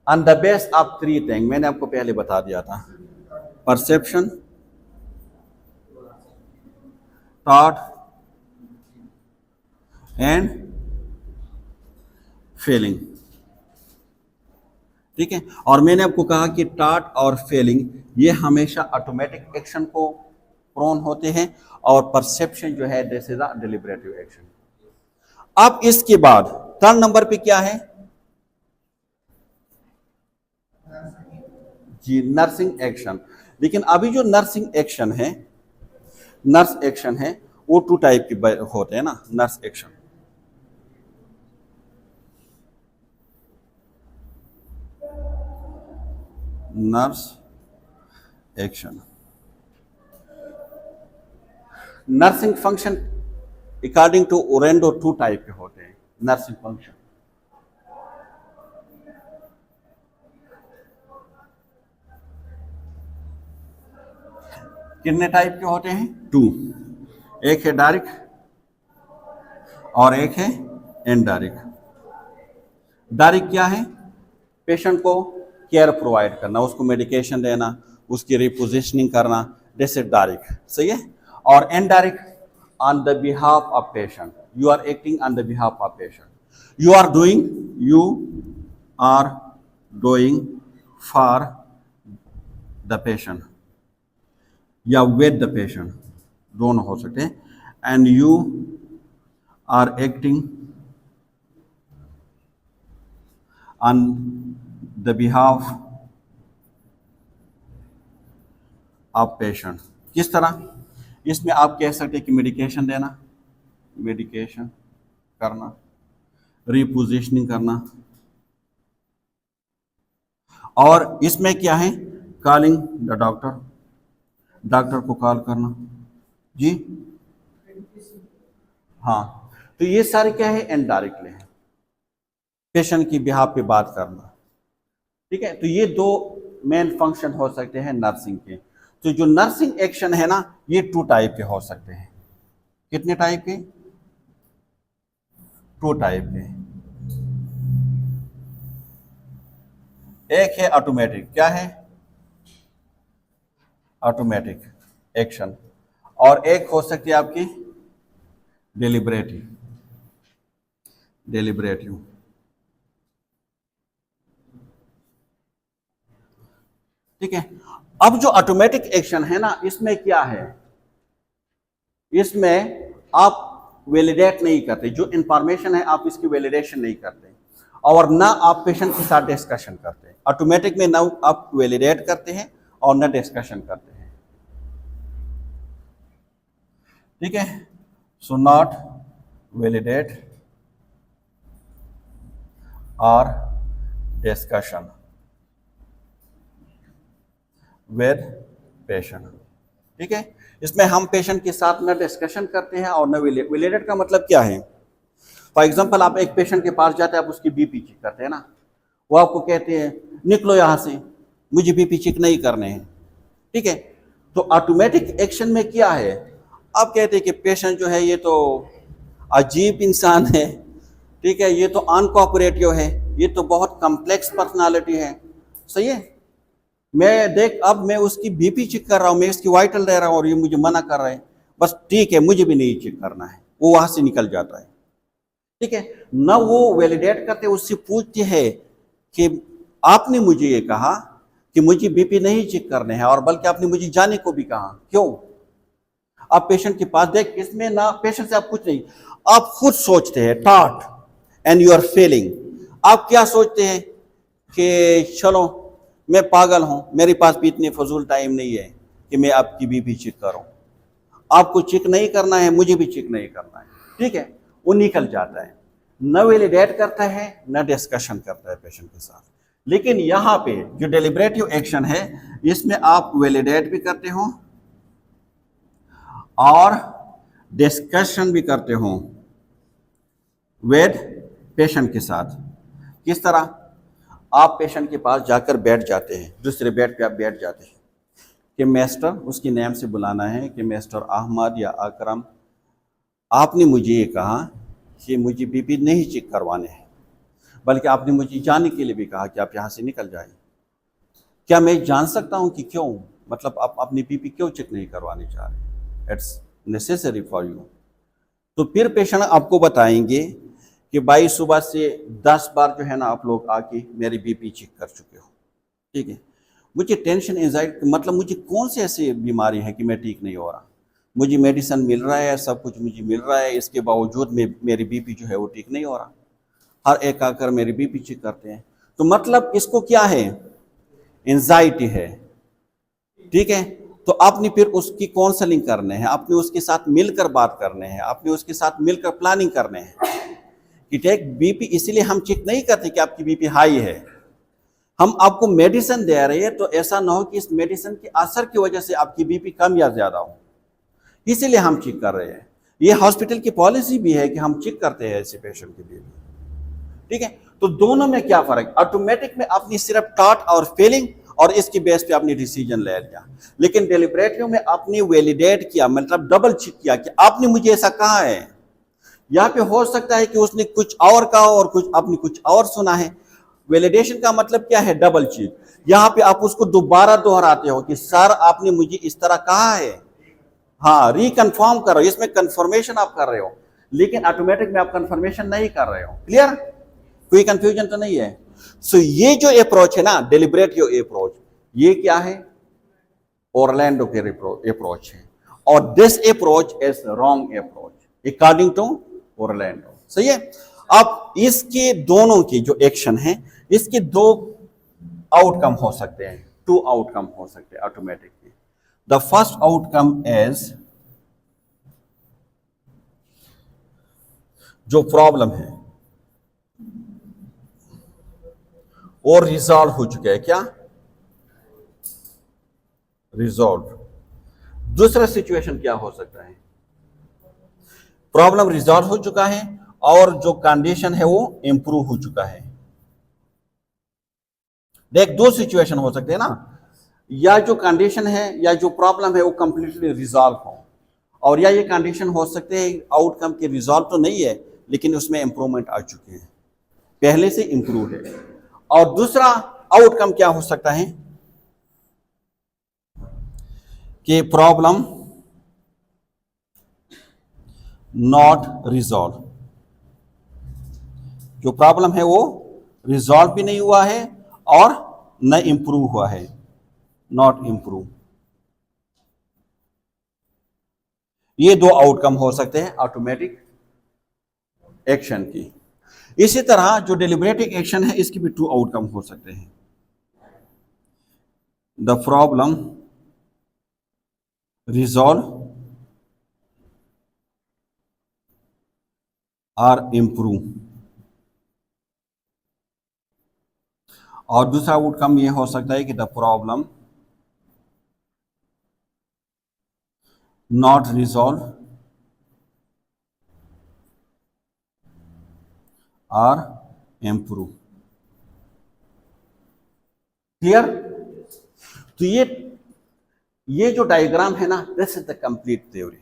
on the base of 3 thing, मैंने आपको पहले बता दिया था, परसेप्शन, थॉट एंड फीलिंग। ठीक है, और मैंने आपको कहा कि थॉट और फीलिंग ये हमेशा ऑटोमेटिक एक्शन को प्रोन होते हैं, और परसेप्शन जो है दिस इज अ डिलिबरेटिव एक्शन। अब इसके बाद थर्ड नंबर पे क्या है जी, नर्सिंग एक्शन। लेकिन अभी जो नर्सिंग एक्शन है, नर्स एक्शन है, वो 2 टाइप के होते हैं ना, nurse action. Nurse action, nursing function according to Orlando 2 type के होते हैं नर्सिंग फंक्शन। कितने टाइप के होते हैं, 2। एक है डायरेक्ट और एक है इनडायरेक्ट। डायरेक्ट क्या है, पेशेंट को केयर प्रोवाइड करना, उसको मेडिकेशन देना, उसकी रिपोजिशनिंग करना, दिस इज डायरेक्ट। सही है, और indirect on the behalf of patient, you are acting on the behalf of patient, you are doing for the patient या विद द पेशेंट, दोनों हो सकते हैं, and you are acting on the behalf of patient. किस तरह, इसमें आप कह सकते हैं कि मेडिकेशन देना, मेडिकेशन करना, रिपोजिशनिंग करना, और इसमें क्या है, कॉलिंग द डॉक्टर, डॉक्टर को कॉल करना जी। हाँ, तो ये सारे क्या है, इनडायरेक्टली है, पेशेंट की बिहाफ पे बात करना। ठीक है, तो ये 2 मेन फंक्शन हो सकते हैं नर्सिंग के। तो जो नर्सिंग एक्शन है ना, ये 2 टाइप के हो सकते हैं। कितने टाइप के, 2 टाइप के। एक है ऑटोमेटिक, क्या है, ऑटोमेटिक एक्शन, और एक हो सकती है आपकी डेलिब्रेटिव, डेलिब्रेटिव। ठीक है, अब जो ऑटोमेटिक एक्शन है ना, इसमें क्या है, इसमें आप वैलिडेट नहीं करते, जो इंफॉर्मेशन है आप इसकी वैलिडेशन नहीं करते, और ना आप पेशेंट के साथ डिस्कशन करते हैं। ऑटोमेटिक में ना आप वैलिडेट करते हैं और ना डिस्कशन करते हैं, ठीक है। सो नॉट वैलिडेट और डिस्कशन विद पेशेंट, ठीक है। इसमें हम पेशेंट के साथ ना डिस्कशन करते हैं और ना वैलिडेट का मतलब क्या है। फॉर एग्जांपल आप एक पेशेंट के पास जाते हैं, आप उसकी बीपी चेक करते हैं ना, वो आपको कहते हैं निकलो यहाँ से, मुझे बीपी चेक नहीं करने हैं, ठीक है। तो ऑटोमेटिक एक्शन में क्या है, आप कहते हैं कि पेशेंट जो है ये तो अजीब इंसान है, ठीक है, ये तो अनकोऑपरेटिव है, ये तो बहुत कम्प्लेक्स पर्सनालिटी है, सही है। मैं देख, अब मैं उसकी बीपी चेक कर रहा हूँ, मैं इसकी वाइटल ले रहा हूँ और ये मुझे मना कर रहा है, बस ठीक है मुझे भी नहीं चेक करना है, वो वहां से निकल जाता है, ठीक है। न वो वैलिडेट करते, उससे पूछते हैं कि आपने मुझे ये कहा कि मुझे बीपी नहीं चेक करने हैं, और बल्कि आपने मुझे जाने को भी कहा, क्यों। आप पेशेंट के पास देख, इसमें ना पेशेंट से आप कुछ नहीं, आप खुद सोचते हैं, thought and you are feeling. आप क्या सोचते हैं कि चलो मैं पागल हूं, मेरे पास भी इतने फजूल टाइम नहीं है कि मैं आपकी बीपी चेक करूं, आपको चेक नहीं करना है, मुझे भी चेक नहीं करना है, ठीक है। वो निकल जाता है, न वैलिडेट करता है न डिस्कशन करता है पेशेंट के साथ। लेकिन यहाँ पे जो डेलिब्रेटिव एक्शन है, इसमें आप वैलिडेट भी करते हो और डिस्कशन भी करते हो विद पेशेंट के साथ। किस तरह, आप पेशेंट के पास जाकर बैठ जाते हैं, दूसरे बेड पे आप बैठ जाते हैं कि मिस्टर, उसके नाम से बुलाना है कि मिस्टर अहमद या अकरम, आपने मुझे ये कहा कि मुझे बीपी नहीं चेक करवाने हैं, बल्कि आपने मुझे जाने के लिए भी कहा कि आप यहाँ से निकल जाइए। क्या मैं जान सकता हूँ कि क्यों, मतलब आप अपनी बीपी क्यों चेक नहीं करवाने चाह रहे? It's necessary for you. तो फिर पेशेंट आपको बताएंगे कि भाई सुबह से 10 बार जो है ना आप लोग आके मेरी बीपी चेक कर चुके हो, ठीक है। मुझे टेंशन एंजाइटी, मतलब मुझे कौन सी ऐसी बीमारी है कि मैं ठीक नहीं हो रहा, मुझे मेडिसिन मिल रहा है, सब कुछ मुझे मिल रहा है, इसके बावजूद मेरी बीपी जो है वो ठीक नहीं हो रहा। हर एक आकर मेरी बीपी चेक करते हैं, तो मतलब इसको क्या है, एंजाइटी है, ठीक है। तो आपने फिर उसकी काउंसलिंग करने हैं, आपने उसके साथ मिलकर बात करने हैं, आपने उसके साथ मिलकर प्लानिंग करने हैं कि ठीक बीपी, इसीलिए हम चेक नहीं करते कि आपकी बीपी हाई है, हम आपको मेडिसिन दे रहे हैं, तो ऐसा ना हो कि इस मेडिसिन के असर की वजह से आपकी बीपी कम या ज्यादा हो, इसीलिए हम चेक कर रहे हैं। ये हॉस्पिटल की पॉलिसी भी है कि हम चेक करते हैं ऐसे पेशेंट के लिए, ठीक है। तो दोनों में क्या फर्क, ऑटोमेटिक में आपने सिर्फ थॉट और फीलिंग और इसकी बेस पे आपने डिसीजन ले लिया, लेकिन डेलिब्रेटिव में आपने वैलिडेट किया, मतलब डबल चेक किया कि आपने मुझे ऐसा कहा है। यहाँ पे हो सकता है कि उसने कुछ और कहा और कुछ आपने कुछ और सुना है। वैलिडेशन का मतलब क्या है, डबल चेक। यहाँ पे आप उसको दोबारा दोहराते हो कि सर आपने मुझे इस तरह कहा है, हाँ रिकन्फर्म करो, इसमें कंफर्मेशन आप कर रहे हो, लेकिन ऑटोमेटिक में आप कंफर्मेशन नहीं कर रहे हो। क्लियर, कोई कंफ्यूजन तो नहीं है। सो ये जो अप्रोच है ना, डेलिब्रेटिव अप्रोच, ये क्या है, ऑरलैंडो के अप्रोच है, और this approach is wrong approach according to Orlando, सही है। अब इसके दोनों की जो एक्शन है, इसके दो आउटकम हो सकते हैं, 2 आउटकम हो सकते हैं automatically. The first outcome is, जो प्रॉब्लम है और रिजॉल्व हो चुका है, क्या रिजॉल्व। दूसरा सिचुएशन क्या हो सकता है, प्रॉब्लम रिजॉल्व हो चुका है और जो कंडीशन है वो इंप्रूव हो चुका है। देख, 2 सिचुएशन हो सकते हैं ना, या जो कंडीशन है या जो प्रॉब्लम है वो कंप्लीटली रिजॉल्व हो, और या ये कंडीशन हो सकते हैं आउटकम के रिजॉल्व तो नहीं है लेकिन उसमें इंप्रूवमेंट आ चुके हैं, पहले से इंप्रूव है। और दूसरा आउटकम क्या हो सकता है कि प्रॉब्लम नॉट रिजॉल्व, जो प्रॉब्लम है वो रिजॉल्व भी नहीं हुआ है और न इंप्रूव हुआ है, नॉट इंप्रूव। ये दो आउटकम हो सकते हैं ऑटोमेटिक एक्शन की। इसी तरह जो डेलिब्रेटिव एक्शन है इसकी भी टू आउटकम हो सकते हैं। द प्रॉब्लम रिजॉल्व और इम्प्रूव, और दूसरा आउटकम ये हो सकता है कि द प्रॉब्लम नॉट रिजॉल्व और इम्प्रूव। क्लियर? तो ये जो डायग्राम है ना, this is the complete theory.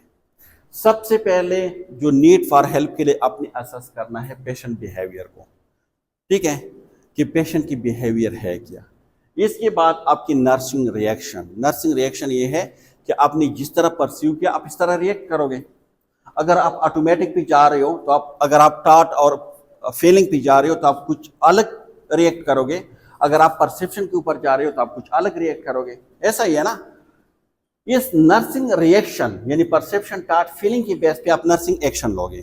सबसे पहले जो नीड फॉर हेल्प के लिए आपने असेस करना है पेशेंट बिहेवियर को, ठीक है, कि पेशेंट की बिहेवियर है क्या। इसके बाद आपकी नर्सिंग रिएक्शन ये है कि आपने जिस तरह परसीव किया आप इस तरह रिएक्ट करोगे। अगर आप ऑटोमेटिक पे जा रहे हो तो अगर आप टॉट और फीलिंग पे जा रहे हो तो आप कुछ अलग रिएक्ट करोगे। अगर आप परसेप्शन के ऊपर जा रहे हो तो आप कुछ अलग रिएक्ट करोगे। ऐसा ही है ना। इस नर्सिंग रिएक्शन यानी परसेप्शन, टॉट, फीलिंग की बेस पे आप नर्सिंग एक्शन लोगे।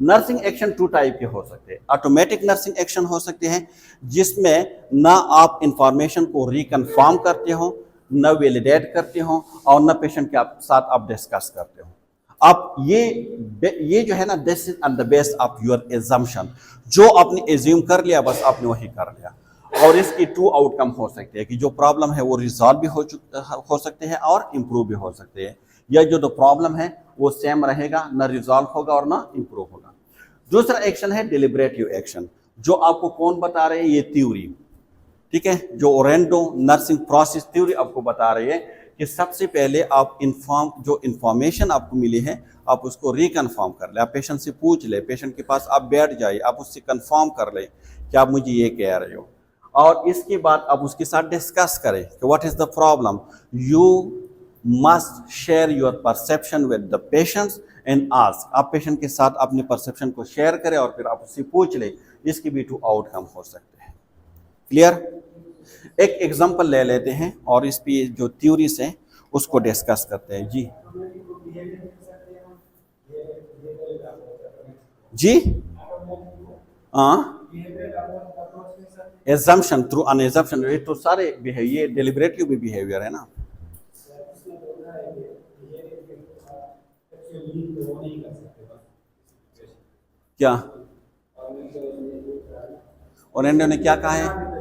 नर्सिंग एक्शन टू टाइप के हो सकते हैं। ऑटोमेटिक नर्सिंग एक्शन हो सकते हैं जिसमें ना आप इंफॉर्मेशन को रिकन्फर्म करते हो, न वैलिडेट करते हो और न पेशेंट के साथ आप डिस्कस करते हो। आप ये जो है ना, this is on the base of your assumption. जो आपने एज्यूम कर लिया बस आपने वही कर लिया। और इसकी टू आउटकम हो सकते हैं कि जो प्रॉब्लम है वो रिजॉल्व भी हो सकते हैं और इम्प्रूव भी हो सकते हैं, या जो प्रॉब्लम है वो सेम रहेगा, ना रिजॉल्व होगा और ना इम्प्रूव होगा। दूसरा एक्शन है डिलिब्रेटिव एक्शन, जो आपको कौन बता रहे हैं, ये थ्योरी, ठीक है, जो ओरेंडो नर्सिंग प्रोसेस थ्योरी आपको बता रही है कि सबसे पहले आप जो इंफॉर्मेशन आपको मिली है आप उसको रिकन्फर्म कर ले। आप पेशेंट से पूछ ले, पेशेंट के पास आप बैठ जाइए, आप उससे कंफर्म कर ले कि आप मुझे ये कह रहे हो, और इसके बाद आप उसके साथ डिस्कस करें कि what is the problem. You must share your perception with the patients and ask. आप पेशेंट के साथ अपने परसेप्शन को शेयर करें और फिर आप उससे पूछ ले। इसकी भी टू आउटकम हो सकते हैं। क्लियर? एक एग्जांपल ले लेते हैं और इस पे जो थ्योरीज हैं उसको डिस्कस करते हैं। जी जी हाँ, एजम्पशन थ्रू अन एजम्पशन, ये तो सारे ये डेलिब्रेटिव भी बिहेवियर है ना। क्या ओरेंडो ने क्या कहा है?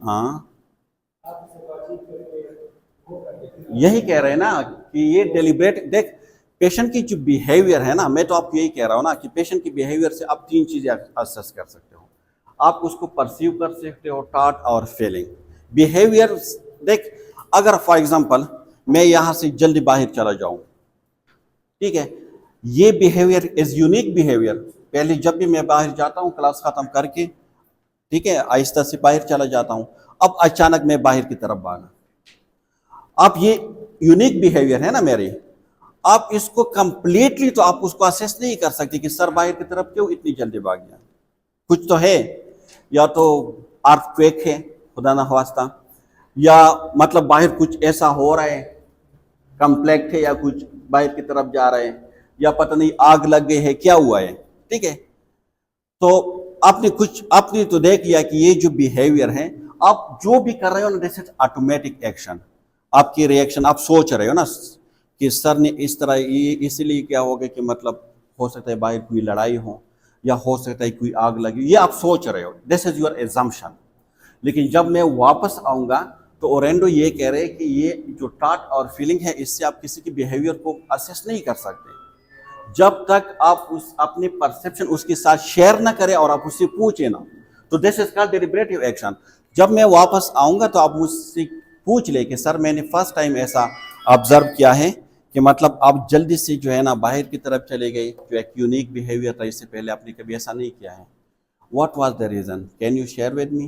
हाँ, यही कह रहे हैं ना कि ये डेलिब्रेट। देख, पेशेंट की जो बिहेवियर है ना, मैं तो आपको यही कह रहा हूँ ना कि पेशेंट की बिहेवियर से आप तीन चीजें असेस कर सकते हो। आप उसको परसीव कर सकते हो, टॉट और फीलिंग। बिहेवियर देख, अगर फॉर एग्जांपल मैं यहाँ से जल्दी बाहर चला जाऊँ, ठीक है, ये बिहेवियर इज यूनिक बिहेवियर। पहले जब भी मैं बाहर जाता हूँ क्लास खत्म करके, ठीक है, आहिस्ता से बाहर चला जाता हूँ, अब अचानक मैं बाहर की तरफ भागा। आप ये यूनिक बिहेवियर है ना मेरी, आप इसको कंप्लीटली तो आप उसको असेस नहीं कर सकते कि सर बाहर की तरफ क्यों इतनी जल्दी भाग गया। कुछ तो है, या तो अर्थक्वेक है खुदा ना वास्ता, या मतलब बाहर कुछ ऐसा हो रहा है, कम्प्लेक्ट है, या कुछ बाहर की तरफ जा रहे हैं, या पता नहीं आग लग गई है, क्या हुआ है, ठीक है। तो आपने तो देख लिया कि ये जो बिहेवियर है, आप जो भी कर रहे हो ना, दिस इज ऑटोमेटिक एक्शन। आपकी रिएक्शन, आप सोच रहे हो ना कि सर ने इस तरह, ये इसलिए क्या होगा कि मतलब हो सकता है बाहर कोई लड़ाई हो, या हो सकता है कोई आग लगी, ये आप सोच रहे हो, दिस इज योर एजम्पशन। लेकिन जब मैं वापस आऊंगा तो ओरेंडो ये कह रहे हैं कि ये जो टॉट और फीलिंग है, इससे आप किसी की बिहेवियर को असेस नहीं कर सकते जब तक आप अपने परसेप्शन उसके साथ शेयर ना करें और आप उससे पूछे ना। तो this is called deliberative action. जब मैं वापस आऊंगा तो आप मुझसे पूछ ले कि सर मैंने फर्स्ट टाइम ऐसा ऑब्जर्व किया है कि मतलब आप जल्दी से जो है ना बाहर की तरफ चले गए, जो एक यूनिक बिहेवियर था, इससे पहले आपने कभी ऐसा नहीं किया है। What was the reason, can you share with me?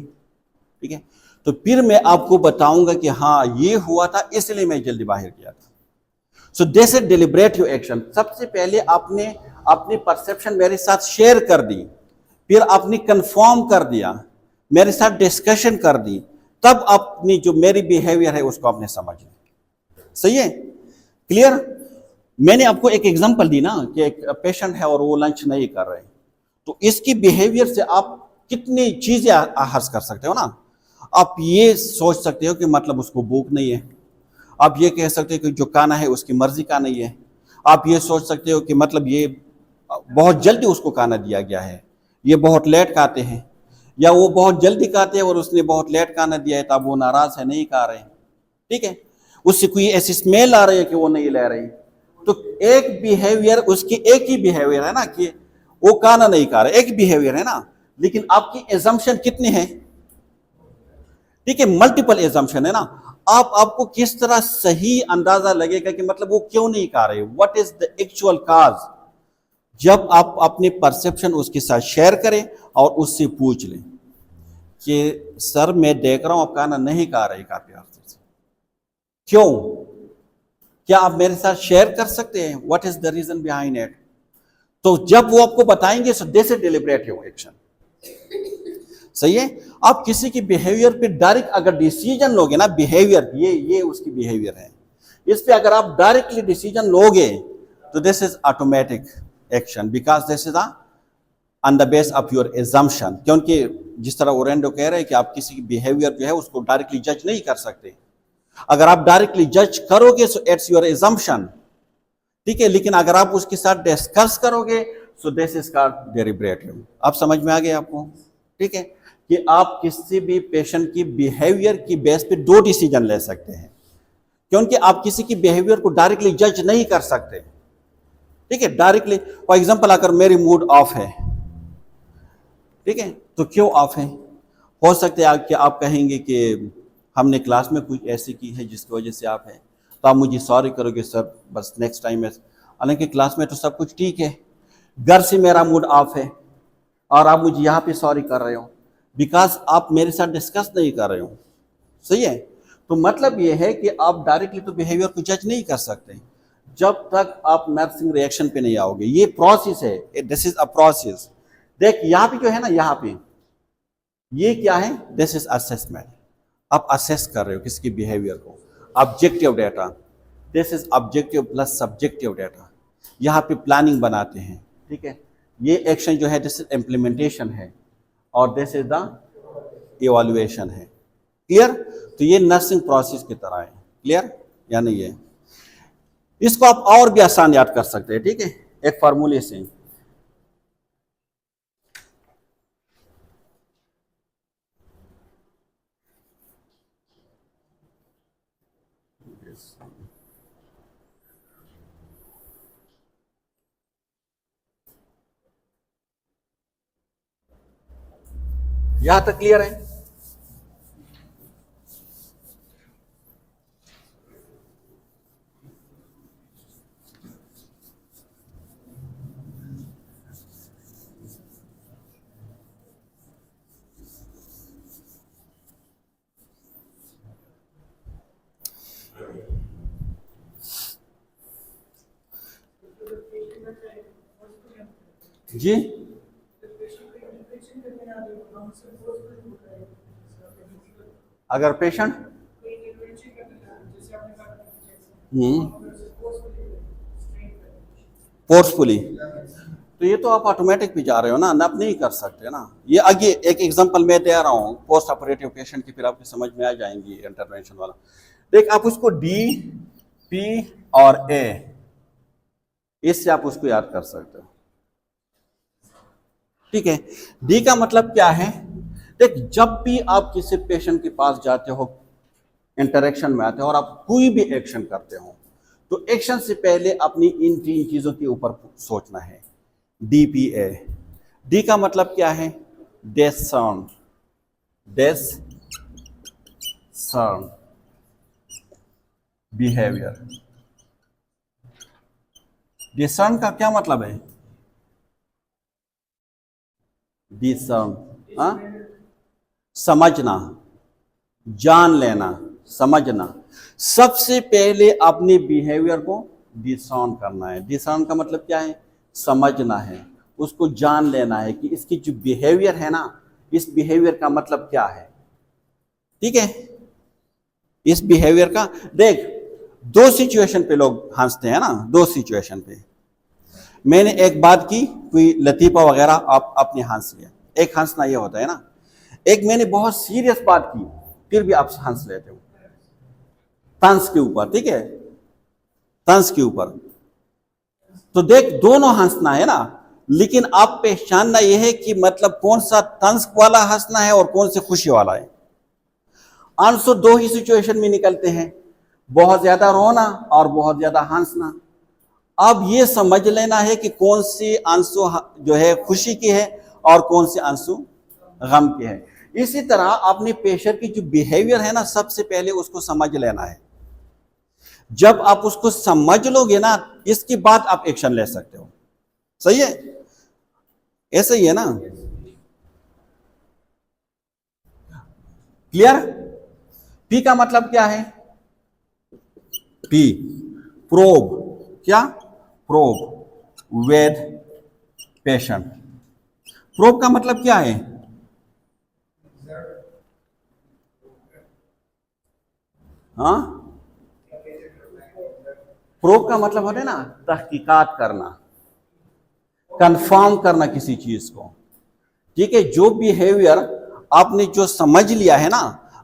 ठीक है, तो फिर मैं आपको बताऊंगा कि हाँ ये हुआ था इसलिए मैं जल्दी बाहर किया था। सो दिस इज डेलिब्रेटिव एक्शन। सबसे पहले आपने अपनी परसेप्शन मेरे साथ शेयर कर दी, फिर आपने कंफर्म कर दिया, मेरे साथ डिस्कशन कर दी, तब अपनी जो मेरी बिहेवियर है उसको आपने समझ लिया। सही है, क्लियर। मैंने आपको एक एग्जांपल दी ना कि एक पेशेंट है और वो लंच नहीं कर रहे, तो इसकी बिहेवियर से आप कितनी चीजें आहर्ज कर सकते हो ना। आप ये सोच सकते हो कि मतलब उसको भूख नहीं है, आप ये कह सकते हो कि जो खाना है उसकी मर्जी का नहीं है, आप ये सोच सकते हो कि मतलब ये बहुत जल्दी उसको खाना दिया गया है, ये बहुत लेट खाते हैं, या वो बहुत जल्दी खाते हैं और उसने बहुत लेट खाना दिया है तब वो नाराज है, नहीं खा रहे, ठीक है। उससे कोई ऐसी स्मेल आ रही है कि वो नहीं ले रही, तो एक बिहेवियर, उसकी एक ही बिहेवियर है ना कि वो खाना नहीं खा रहे, एक बिहेवियर है ना, लेकिन आपकी एजम्पशन कितनी है, ठीक है, मल्टीपल एजम्पशन है ना। आपको किस तरह सही अंदाजा लगेगा कि मतलब वो क्यों नहीं खा रहे, व्हाट इज द एक्चुअल काज, जब आप अपनी परसेप्शन उसके साथ शेयर करें और उससे पूछ लें कि सर मैं देख रहा हूं आप खाना नहीं खा रहे काफी अर्से से, क्यों, क्या आप मेरे साथ शेयर कर सकते हैं, what is the reason behind it. तो जब वो आपको बताएंगे so this is deliberative action, सही है। आप किसी की बिहेवियर पे डायरेक्ट अगर डिसीजन लोगे ना, बिहेवियर ये उसकी बिहेवियर है, इस पे अगर आप डायरेक्टली डिसीजन लोगे तो this is automatic action, because this is on the base of your assumption. क्योंकि जिस तरह ओरेंडो कह रहे हैं कि आप किसी की बिहेवियर जो है उसको डायरेक्टली जज नहीं कर सकते, अगर आप डायरेक्टली जज करोगे सो इट्स योर एजम्पशन, ठीक है, लेकिन अगर आप उसके साथ डिस्कस करोगे सो दिस इज कॉल्ड डिलिबरेटिव। आप समझ में आ गया आपको, ठीक है, कि आप किसी भी पेशेंट की बिहेवियर की बेस पे दो डिसीजन ले सकते हैं, क्योंकि आप किसी की बिहेवियर को डायरेक्टली जज नहीं कर सकते, ठीक है, डायरेक्टली। फॉर एग्जांपल अगर मेरी मूड ऑफ है, ठीक है, तो क्यों ऑफ है, हो सकता है कि आप कहेंगे कि हमने क्लास में कुछ ऐसी की है जिसकी वजह से आप है, तो आप मुझे सॉरी करोगे सर बस नेक्स्ट टाइम में, हालांकि क्लास में तो सब कुछ ठीक है, घर से मेरा मूड ऑफ है और आप मुझे यहाँ पे सॉरी कर रहे हो बिकॉज आप मेरे साथ डिस्कस नहीं कर रहे हो, सही है। तो मतलब ये है कि आप डायरेक्टली तो बिहेवियर को जज नहीं कर सकते जब तक आप नर्सिंग रिएक्शन पे नहीं आओगे, ये प्रोसेस है, दिस इज अ प्रोसेस। देख यहाँ पे जो है ना, यहाँ पे ये क्या है, दिस इज असेसमेंट, आप असेस कर रहे हो किसकी बिहेवियर को, objective data, this is objective plus subjective data, यहाँ पे प्लानिंग बनाते हैं, ठीक है, ये एक्शन जो है दिस इज इम्प्लीमेंटेशन है और दिस इज द इवैल्यूएशन है, क्लियर। तो ये नर्सिंग प्रोसेस की तरह है, क्लियर या नहीं है। इसको आप और भी आसान याद कर सकते हैं, ठीक है, एक फार्मूले से। यहां तक क्लियर है। जी अगर पेशेंट फोर्सफुली, तो ये तो आप ऑटोमेटिक भी जा रहे हो ना, आप नहीं कर सकते ना। ये आगे एक एग्जांपल मैं दे रहा हूँ पोस्ट ऑपरेटिव पेशेंट की, फिर आपको समझ में आ जाएंगी इंटरवेंशन वाला। देख आप उसको डी, पी और ए, इससे आप उसको याद कर सकते हो, ठीक है। डी का मतलब क्या है, देख जब भी आप किसी पेशेंट के पास जाते हो, इंटरेक्शन में आते हो और आप कोई भी एक्शन करते हो, तो एक्शन से पहले अपनी इन तीन चीजों के ऊपर सोचना है, डीपीए। डी का मतलब क्या है, डिसर्न, डिसर्न बिहेवियर। डिसर्न का क्या मतलब है, डिसर्न, हाँ, समझना, जान लेना, समझना। सबसे पहले अपने बिहेवियर को डिसर्न करना है। डिसर्न का मतलब क्या है, समझना है, उसको जान लेना है कि इसकी जो बिहेवियर है ना, इस बिहेवियर का मतलब क्या है, ठीक है। इस बिहेवियर का देख, दो सिचुएशन पे लोग हंसते हैं ना, दो सिचुएशन पे। मैंने एक बात की, कोई लतीफा वगैरह, आप अपने हंस लिया, एक हंसना ये होता है ना। एक मैंने बहुत सीरियस बात की, फिर भी आप हंस लेते हो, तंज के ऊपर, ठीक है, तंज के ऊपर। तो देख, दोनों हंसना है ना, लेकिन आप पहचानना यह है कि मतलब कौन सा तंज वाला हंसना है और कौन से खुशी वाला है। आंसर दो ही सिचुएशन में निकलते हैं, बहुत ज्यादा रोना और बहुत ज्यादा हंसना। अब ये समझ लेना है कि कौन सी आंसू जो है खुशी की है और कौन से आंसू गम के है। इसी तरह अपने पेशेंट की जो बिहेवियर है ना, सबसे पहले उसको समझ लेना है। जब आप उसको समझ लोगे ना, इसके बाद आप एक्शन ले सकते हो। सही है, ऐसा ही है ना, क्लियर। पी का मतलब क्या है? पी प्रोब, क्या? Probe with patient. प्रोब का मतलब क्या है? हाँ, प्रोब का मतलब होता है ना तहकीकात करना, कंफर्म करना किसी चीज को, ठीक है। जो बिहेवियर आपने जो समझ लिया है ना,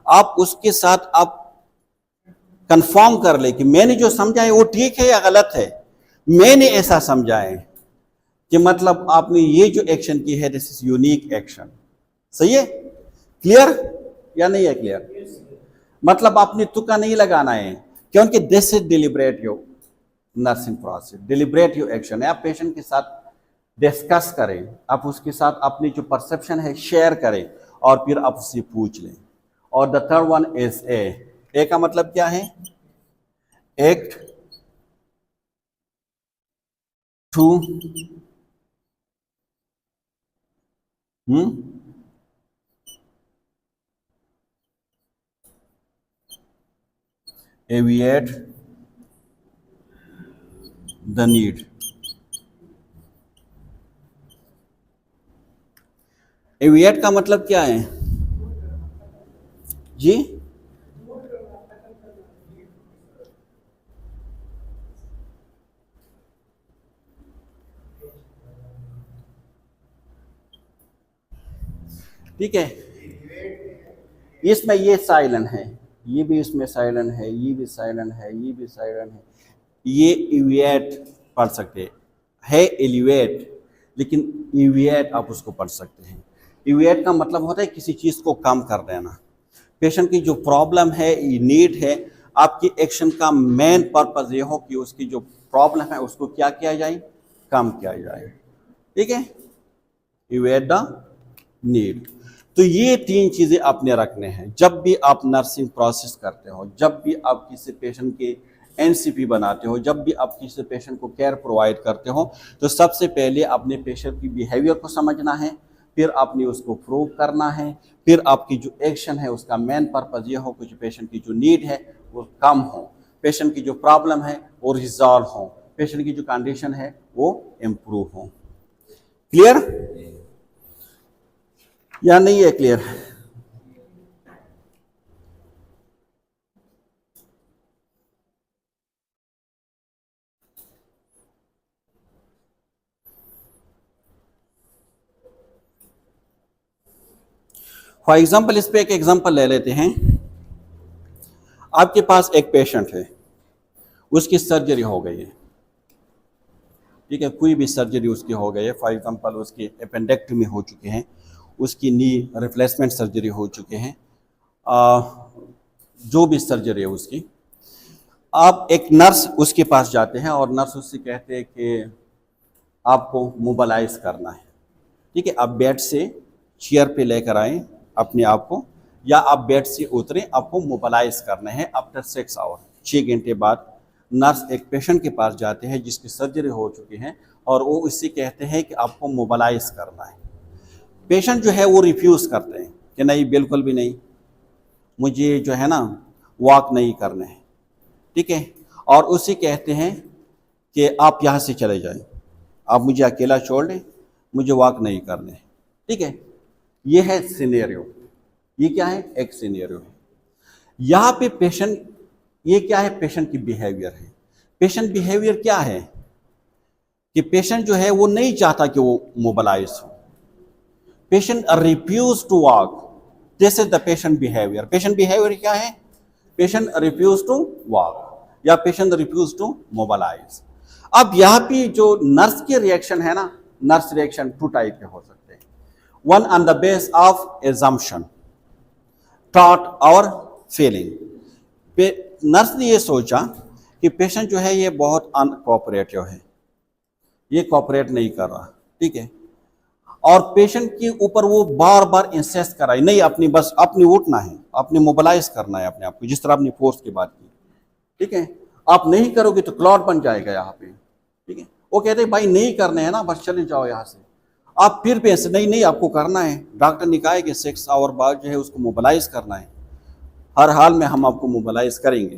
आप उसके साथ आप कंफर्म कर ले कि मैंने जो समझा है वो ठीक है या गलत है। मैंने ऐसा समझा है कि मतलब आपने ये जो एक्शन की है, दिस इज यूनिक एक्शन। सही है, क्लियर या नहीं है? क्लियर मतलब आपने तुक्का नहीं लगाना है, क्योंकि this is deliberative nursing process, deliberative action है। आप पेशेंट के साथ डिस्कस करें, आप उसके साथ अपनी जो परसेप्शन है शेयर करें और फिर आप उससे पूछ लें। और the third one is a का मतलब क्या है? Act to alleviate the need. Alleviate का मतलब क्या है जी? ठीक है, इसमें ये साइलेंट है, ये भी इसमें साइलेंट है, ये भी साइलेंट है, ये भी साइलेंट है। ये इविएट पढ़ सकते है, एलिवेट, लेकिन इविएट आप उसको पढ़ सकते हैं। इविएट का मतलब होता है किसी चीज को कम कर देना। पेशेंट की जो प्रॉब्लम है, नीड है, आपकी एक्शन का मेन पर्पज ये हो कि उसकी जो प्रॉब्लम है उसको क्या किया जाए? कम किया जाए, ठीक है। इवेट द नीड। तो ये तीन चीजें आपने रखने हैं जब भी आप नर्सिंग प्रोसेस करते हो, जब भी आप किसी पेशेंट के एनसीपी बनाते हो, जब भी आप किसी पेशेंट को केयर प्रोवाइड करते हो, तो सबसे पहले अपने पेशेंट की बिहेवियर को समझना है, फिर आपने उसको प्रूव करना है, फिर आपकी जो एक्शन है उसका मेन पर्पज ये हो कि पेशेंट की जो नीड है वो कम हो, पेशेंट की जो प्रॉब्लम है वो रिजॉल्व हो, पेशेंट की जो कंडीशन है वो इम्प्रूव हो। क्लियर या नहीं है? क्लियर। फॉर एग्जाम्पल, इस पे एक एग्जाम्पल ले लेते हैं। आपके पास एक पेशेंट है, उसकी सर्जरी हो गई है, ठीक है, कोई भी सर्जरी उसकी हो गई है। फॉर एग्जांपल, उसकी अपेंडेक्टमी हो चुके हैं, उसकी नी रिप्लेसमेंट सर्जरी हो चुके हैं, जो भी सर्जरी है उसकी। आप एक नर्स उसके पास जाते हैं और नर्स उससे कहते हैं कि आपको मोबालाइज करना है, ठीक है। आप बेड से चेयर पे लेकर आए अपने आप को, या आप बेड से उतरें, आपको मोबालाइज करना है। आफ्टर 6 आवर, 6 घंटे बाद नर्स एक पेशेंट के पास जाते हैं जिसकी सर्जरी हो चुकी है और वो इससे कहते हैं कि आपको मोबालाइज करना है। पेशेंट जो है वो रिफ्यूज़ करते हैं कि नहीं, बिल्कुल भी नहीं, मुझे जो है ना वॉक नहीं करना है, ठीक है। और उसे कहते हैं कि आप यहाँ से चले जाएं, आप मुझे अकेला छोड़ दें, मुझे वॉक नहीं करने, ठीक है। ये है सिनेरियो, ये क्या है? एक सिनेरियो है। यहाँ पे पेशेंट ये क्या है, पेशेंट की बिहेवियर है। पेशेंट बिहेवियर क्या है कि पेशेंट जो है वो नहीं चाहता कि वो मोबिलाइज हो। Patient refuse to walk, this is the patient behaviour. Patient behaviour क्या है, पेशेंट रिफ्यूज टू वॉक या पेशेंट रिफ्यूज टू मोबिलाइज। अब यहाँ पे जो नर्स के रिएक्शन है ना, नर्स रिएक्शन 2 टाइप के हो सकते हैं। One on the base of assumption, thought और फीलिंग। नर्स ने ये सोचा कि पेशेंट जो है ये बहुत अनकोऑपरेटिव है, ये कोऑपरेट नहीं कर रहा, ठीक है, और पेशेंट के ऊपर वो बार बार इंसिस्ट कराई, नहीं अपनी बस अपनी उठना है, अपनी मोबिलाइज करना है अपने आप को, जिस तरह अपनी फोर्स की बात की, ठीक है, आप नहीं करोगे तो क्लॉट बन जाएगा यहाँ पे, ठीक है। वो कहते हैं भाई नहीं करने हैं ना, बस चले जाओ यहाँ से। आप फिर पैसे नहीं आपको करना है, डॉक्टर ने कहा है कि 6 आवर बाद जो है उसको मोबिलाइज करना है, हर हाल में हम आपको मोबिलाइज करेंगे,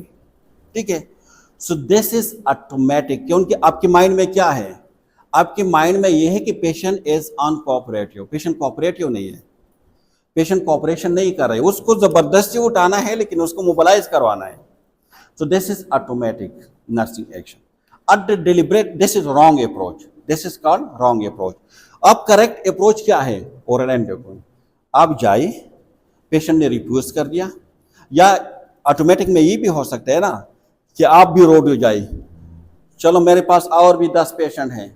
ठीक है। सो दिस इज ऑटोमेटिक, क्योंकि आपके माइंड में क्या है, आपके माइंड में यह है कि patient is uncooperative, patient cooperative नहीं है, पेशेंट कोऑपरेशन नहीं कर रहे, उसको जबरदस्ती उठाना है लेकिन उसको मोबिलाइज करवाना है। So this is automatic nursing action. At the deliberate, this is wrong approach, this is called wrong approach. अब करेक्ट अप्रोच क्या है, ओरल एंटीकोन। आप जाए, पेशेंट ने रिफ्यूज कर दिया, या ऑटोमेटिक में ये भी हो सकता है ना कि आप भी रोड हो जाए, चलो मेरे पास और भी 10 पेशेंट हैं,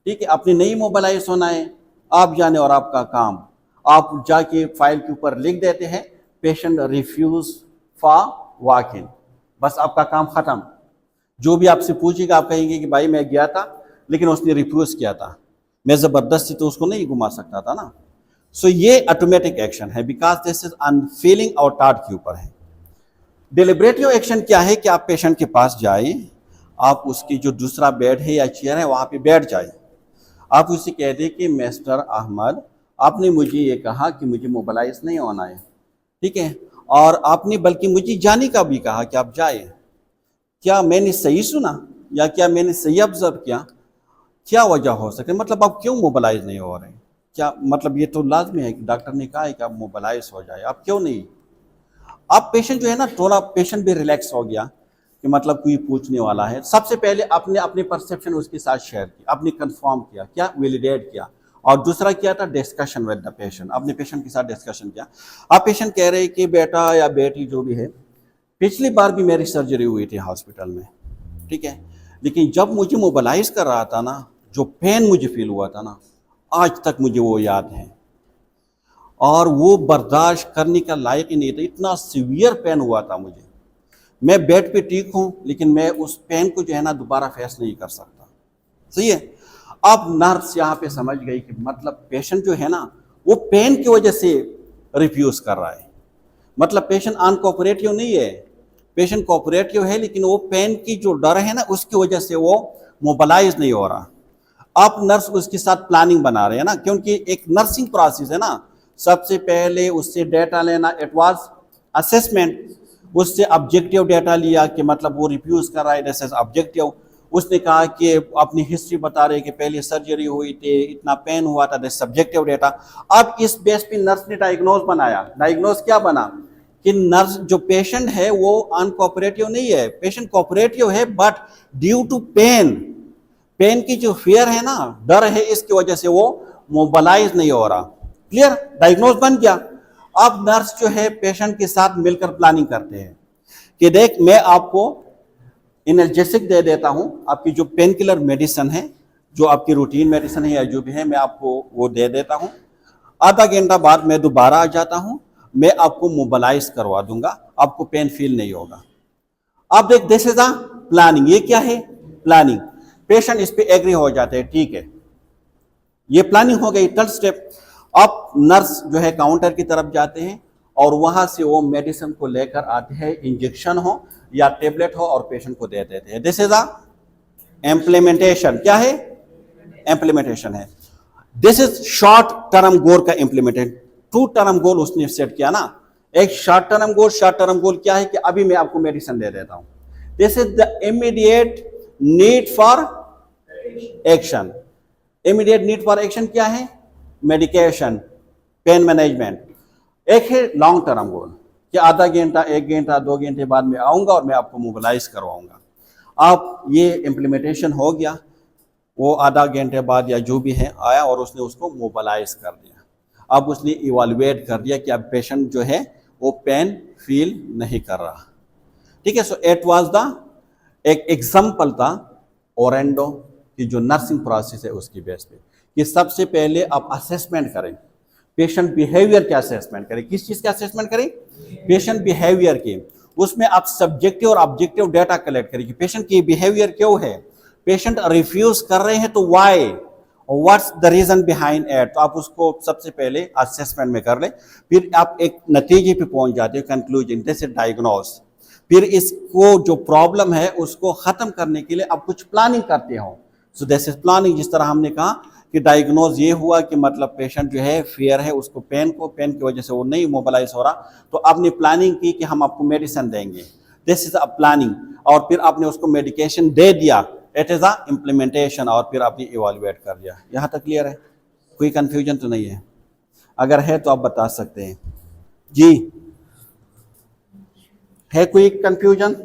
ठीक है, अपनी नहीं मोबिलाइज होना है, आप जाने और आपका काम, आप जाके फाइल के ऊपर लिख देते हैं patient refuse for walk in, बस आपका काम खत्म। जो भी आपसे पूछेगा आप कहेंगे कि भाई मैं गया था लेकिन उसने रिफ्यूज किया था, मैं ज़बरदस्ती तो उसको नहीं घुमा सकता था ना। सो ये ऑटोमेटिक एक्शन है, because this is on feeling और थॉट के ऊपर है। डिलिब्रेटिव एक्शन क्या है कि आप पेशेंट के पास जाए, आप उसकी जो दूसरा बेड है या चेयर है वहाँ पे बैठ जाए, आप उसे कह दें कि मिस्टर अहमद, आपने मुझे ये कहा कि मुझे मोबिलाइज नहीं होना है, ठीक है, और आपने बल्कि मुझे जाने का भी कहा कि आप जाए, क्या मैंने सही सुना या क्या मैंने सही ऑब्जर्व किया, क्या वजह हो सके, मतलब आप क्यों मोबिलाइज नहीं हो रहे, क्या मतलब ये तो लाजमी है कि डॉक्टर ने कहा है कि आप मोबिलाइज हो जाए, आप क्यों नहीं। आप पेशेंट जो है ना, थोड़ा पेशेंट भी रिलैक्स हो गया कि मतलब कोई पूछने वाला है। सबसे पहले आपने अपनी परसेप्शन उसके साथ शेयर की, आपने कंफर्म किया, क्या वैलिडेट किया, और दूसरा किया था डिस्कशन विद द पेशेंट, अपने पेशेंट के साथ डिस्कशन किया। आप पेशेंट कह रहे हैं कि बेटा या बेटी जो भी है, पिछली बार भी मेरी सर्जरी हुई थी हॉस्पिटल में, ठीक है, लेकिन जब मुझे मोबिलाइज कर रहा था ना, जो पेन मुझे फील हुआ था ना, आज तक मुझे वो याद है, और वो बर्दाश्त करने का लायक ही नहीं था, इतना सीवियर पेन हुआ था मुझे। मैं बेड पे ठीक हूँ लेकिन मैं उस पेन को जो है ना दोबारा फेस नहीं कर सकता, सही है। अब नर्स यहाँ पे समझ गई कि मतलब पेशेंट जो है ना वो पेन की वजह से रिफ्यूज कर रहा है, मतलब पेशेंट अनकोऑपरेटिव नहीं है, पेशेंट कोऑपरेटिव है, लेकिन वो पेन की जो डर है ना उसकी वजह से वो मोबिलाइज नहीं हो रहा। आप नर्स उसके साथ प्लानिंग बना रहे हैं ना, क्योंकि एक नर्सिंग प्रोसेस है ना, सबसे पहले उससे डेटा लेना, इट वाज असेसमेंट, उससे ऑब्जेक्टिव डेटा लिया कि मतलब वो रिफ्यूज कर रहा है, दिस इज ऑब्जेक्टिव। उसने कहा कि अपनी हिस्ट्री बता रहे कि पहले सर्जरी हुई थी, इतना पेन हुआ था, दिस सब्जेक्टिव डेटा। अब इस बेस पे नर्स ने डायग्नोज बनाया, डायग्नोज क्या बना कि नर्स जो पेशेंट है वो अनकोऑपरेटिव नहीं है, पेशेंट कोऑपरेटिव है, but due to pain, pain की जो फियर है ना, डर है, इसकी वजह से वो मोबिलाइज नहीं हो रहा। क्लियर, डायग्नोज बन गया। अब नर्स जो है पेशेंट के साथ मिलकर प्लानिंग करते हैं कि देख मैं आपको एनाल्जेसिक दे देता हूं, आपकी जो पेन किलर मेडिसिन है, जो आपकी रूटीन मेडिसिन है या जो भी है, मैं आपको वो दे देता हूं, आधा घंटा बाद मैं दोबारा आ जाता हूं, मैं आपको मोबिलाइज करवा दूंगा, आपको पेन फील नहीं होगा। अब देख, दिस इज अ प्लानिंग, ये क्या है, प्लानिंग। पेशेंट इस पे एग्री हो जाते हैं, ठीक है, ये प्लानिंग हो गई। थर्ड स्टेप, अब नर्स जो है काउंटर की तरफ जाते हैं और वहां से वो मेडिसिन को लेकर आते हैं, इंजेक्शन हो या टेबलेट हो, और पेशेंट को दे देते हैं। दिस इज अ इम्प्लीमेंटेशन, क्या है, इम्प्लीमेंटेशन है। This is short term goal का इम्प्लीमेंटेशन। 2 टर्म गोल उसने सेट किया ना, एक short term goal, short term goal क्या है कि अभी मैं आपको मेडिसिन दे देता हूं, this is the immediate need for action. Immediate need for action क्या है, मेडिकेशन, पेन मैनेजमेंट। एक है लॉन्ग टर्म गोल, कि आधा घंटा, 1 घंटा, 2 घंटे बाद में आऊँगा और मैं आपको मोबिलाइज करवाऊँगा। आप ये इम्प्लीमेंटेशन हो गया, वो आधा घंटे बाद या जो भी है आया और उसने उसको मोबिलाइज कर दिया। अब उसने इवालुएट कर दिया कि अब पेशेंट जो है वो पेन फील नहीं कर रहा। ठीक है, सो इट वाज द एक एग्जाम्पल था ओरेंडो की जो नर्सिंग प्रोसेस है उसकी बेस पे, कि सबसे पहले आप असेसमेंट करें, पेशेंट बिहेवियर के असेसमेंट करें। किस चीज़ का असेसमेंट करें? पेशेंट बिहेवियर के। उसमें आप सब्जेक्टिव और ऑब्जेक्टिव डेटा कलेक्ट करें कि पेशेंट की बिहेवियर क्यों है, पेशेंट रिफ्यूज कर रहे हैं तो why, what's the reason behind it. तो आप उसको सबसे पहले असेसमेंट में कर ले, फिर आप एक नतीजे पे पहुंच जाते हो, कंक्लूजन, जैसे डायग्नोज। फिर इसको जो प्रॉब्लम है उसको खत्म करने के लिए आप कुछ प्लानिंग करते हो। सो दिस इज प्लानिंग। जिस तरह हमने कहा कि डायग्नोज ये हुआ कि मतलब पेशेंट जो है फेयर है, उसको पेन की वजह से वो नहीं मोबिलाइज हो रहा, तो आपने प्लानिंग की कि हम आपको मेडिसिन देंगे, दिस इज अ प्लानिंग। और फिर आपने उसको मेडिकेशन दे दिया, इट इज अ इम्प्लीमेंटेशन। और फिर आपने इवेलुएट कर दिया। यहाँ तक क्लियर है? कोई कंफ्यूजन तो नहीं है? अगर है तो आप बता सकते हैं जी। है कोई कंफ्यूजन?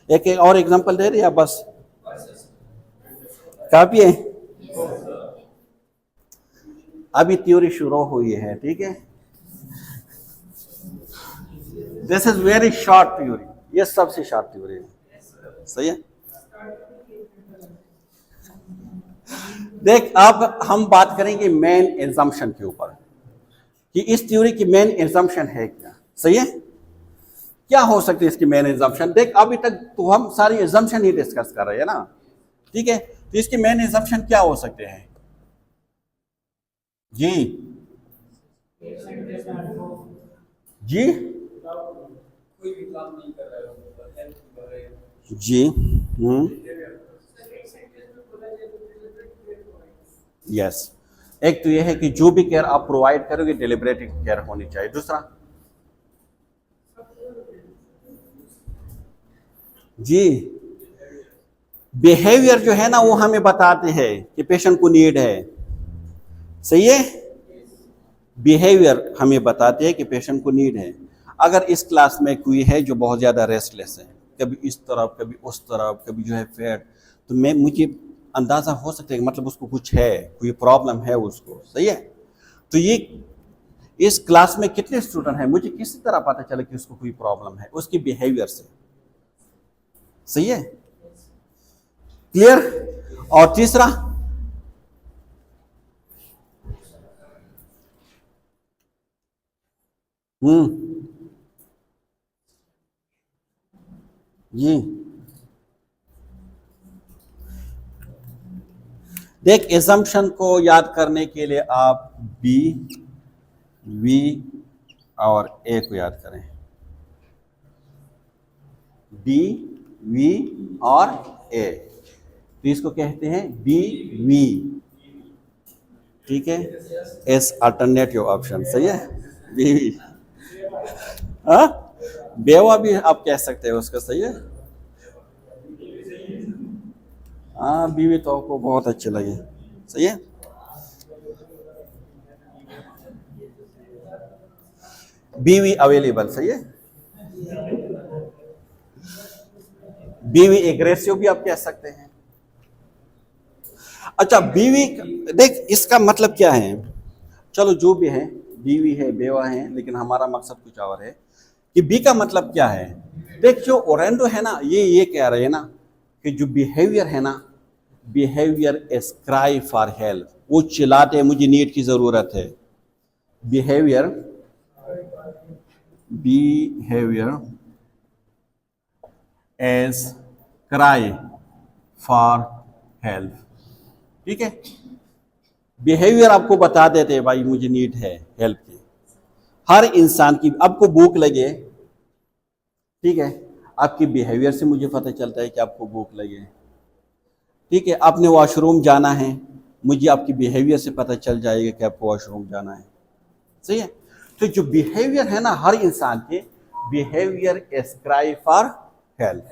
एक और एग्जांपल दे रही है बस? काफी है? अभी थ्योरी शुरू हुई है, ठीक है। This is very short theory, ये सबसे शॉर्ट थ्योरी है। सही है? देख, अब हम बात करेंगे मेन एजम्पशन के ऊपर कि इस थ्योरी की मेन एजम्पशन है क्या। सही है? क्या हो सकती है इसकी मेन एजम्पशन? देख, अभी तक तो हम सारी एजम्पशन ही डिस्कस कर रहे हैं ना, ठीक है। तो इसके मेन एजम्पशन क्या हो सकते हैं जी? जी जी यस। एक तो यह है कि जो भी केयर आप प्रोवाइड करोगे डिलिबरेटिव केयर होनी चाहिए। दूसरा जी, बिहेवियर जो है ना वो हमें बताते हैं कि पेशेंट को नीड है। सही है? बिहेवियर हमें बताते हैं कि पेशेंट को नीड है। अगर इस क्लास में कोई है जो बहुत ज़्यादा रेस्टलेस है, कभी इस तरफ कभी उस तरफ, कभी जो है फैट, तो मुझे अंदाज़ा हो सकता है कि मतलब उसको कुछ है, कोई प्रॉब्लम है उसको। सही है? तो ये इस क्लास में कितने स्टूडेंट हैं, मुझे किसी तरह पता चले कि उसको कोई प्रॉब्लम है? उसकी बिहेवियर से। सही है? क्लियर? और तीसरा जी, देख, एजम्पशन को याद करने के लिए आप बी, वी और ए को याद करें। बी, वी और ए, तो इसको कहते हैं बी वी। ठीक है? As alternative option. सही है? बी वी। हाँ, बेवा भी आप कह सकते हो उसका। सही है? हाँ, बीवी तो आपको बहुत अच्छे लगे। सही है? बीवी अवेलेबल। सही है? बीवी एग्रेसिव भी आप कह सकते हैं। अच्छा, बीवी, देख इसका मतलब क्या है, चलो जो भी है, बीवी है, बेवा है, लेकिन हमारा मकसद कुछ और है कि बी का मतलब क्या है। देख, जो ओरेंडो है ना, ये कह रहे हैं ना कि जो बिहेवियर है ना, behaviour is cry for help. वो चिल्लाते हैं मुझे नीड की जरूरत है। Behaviour as cry for help. ठीक है? बिहेवियर आपको बता देते हैं भाई मुझे नीड है हेल्प की। हर इंसान की, आपको भूख लगे, ठीक है, आपकी बिहेवियर से मुझे पता चलता है कि आपको भूख लगे। ठीक है? आपने वॉशरूम जाना है, मुझे आपकी बिहेवियर से पता चल जाएगा कि आपको वॉशरूम जाना है। सही है? तो जो बिहेवियर है ना हर इंसान के, behaviour is cry for help.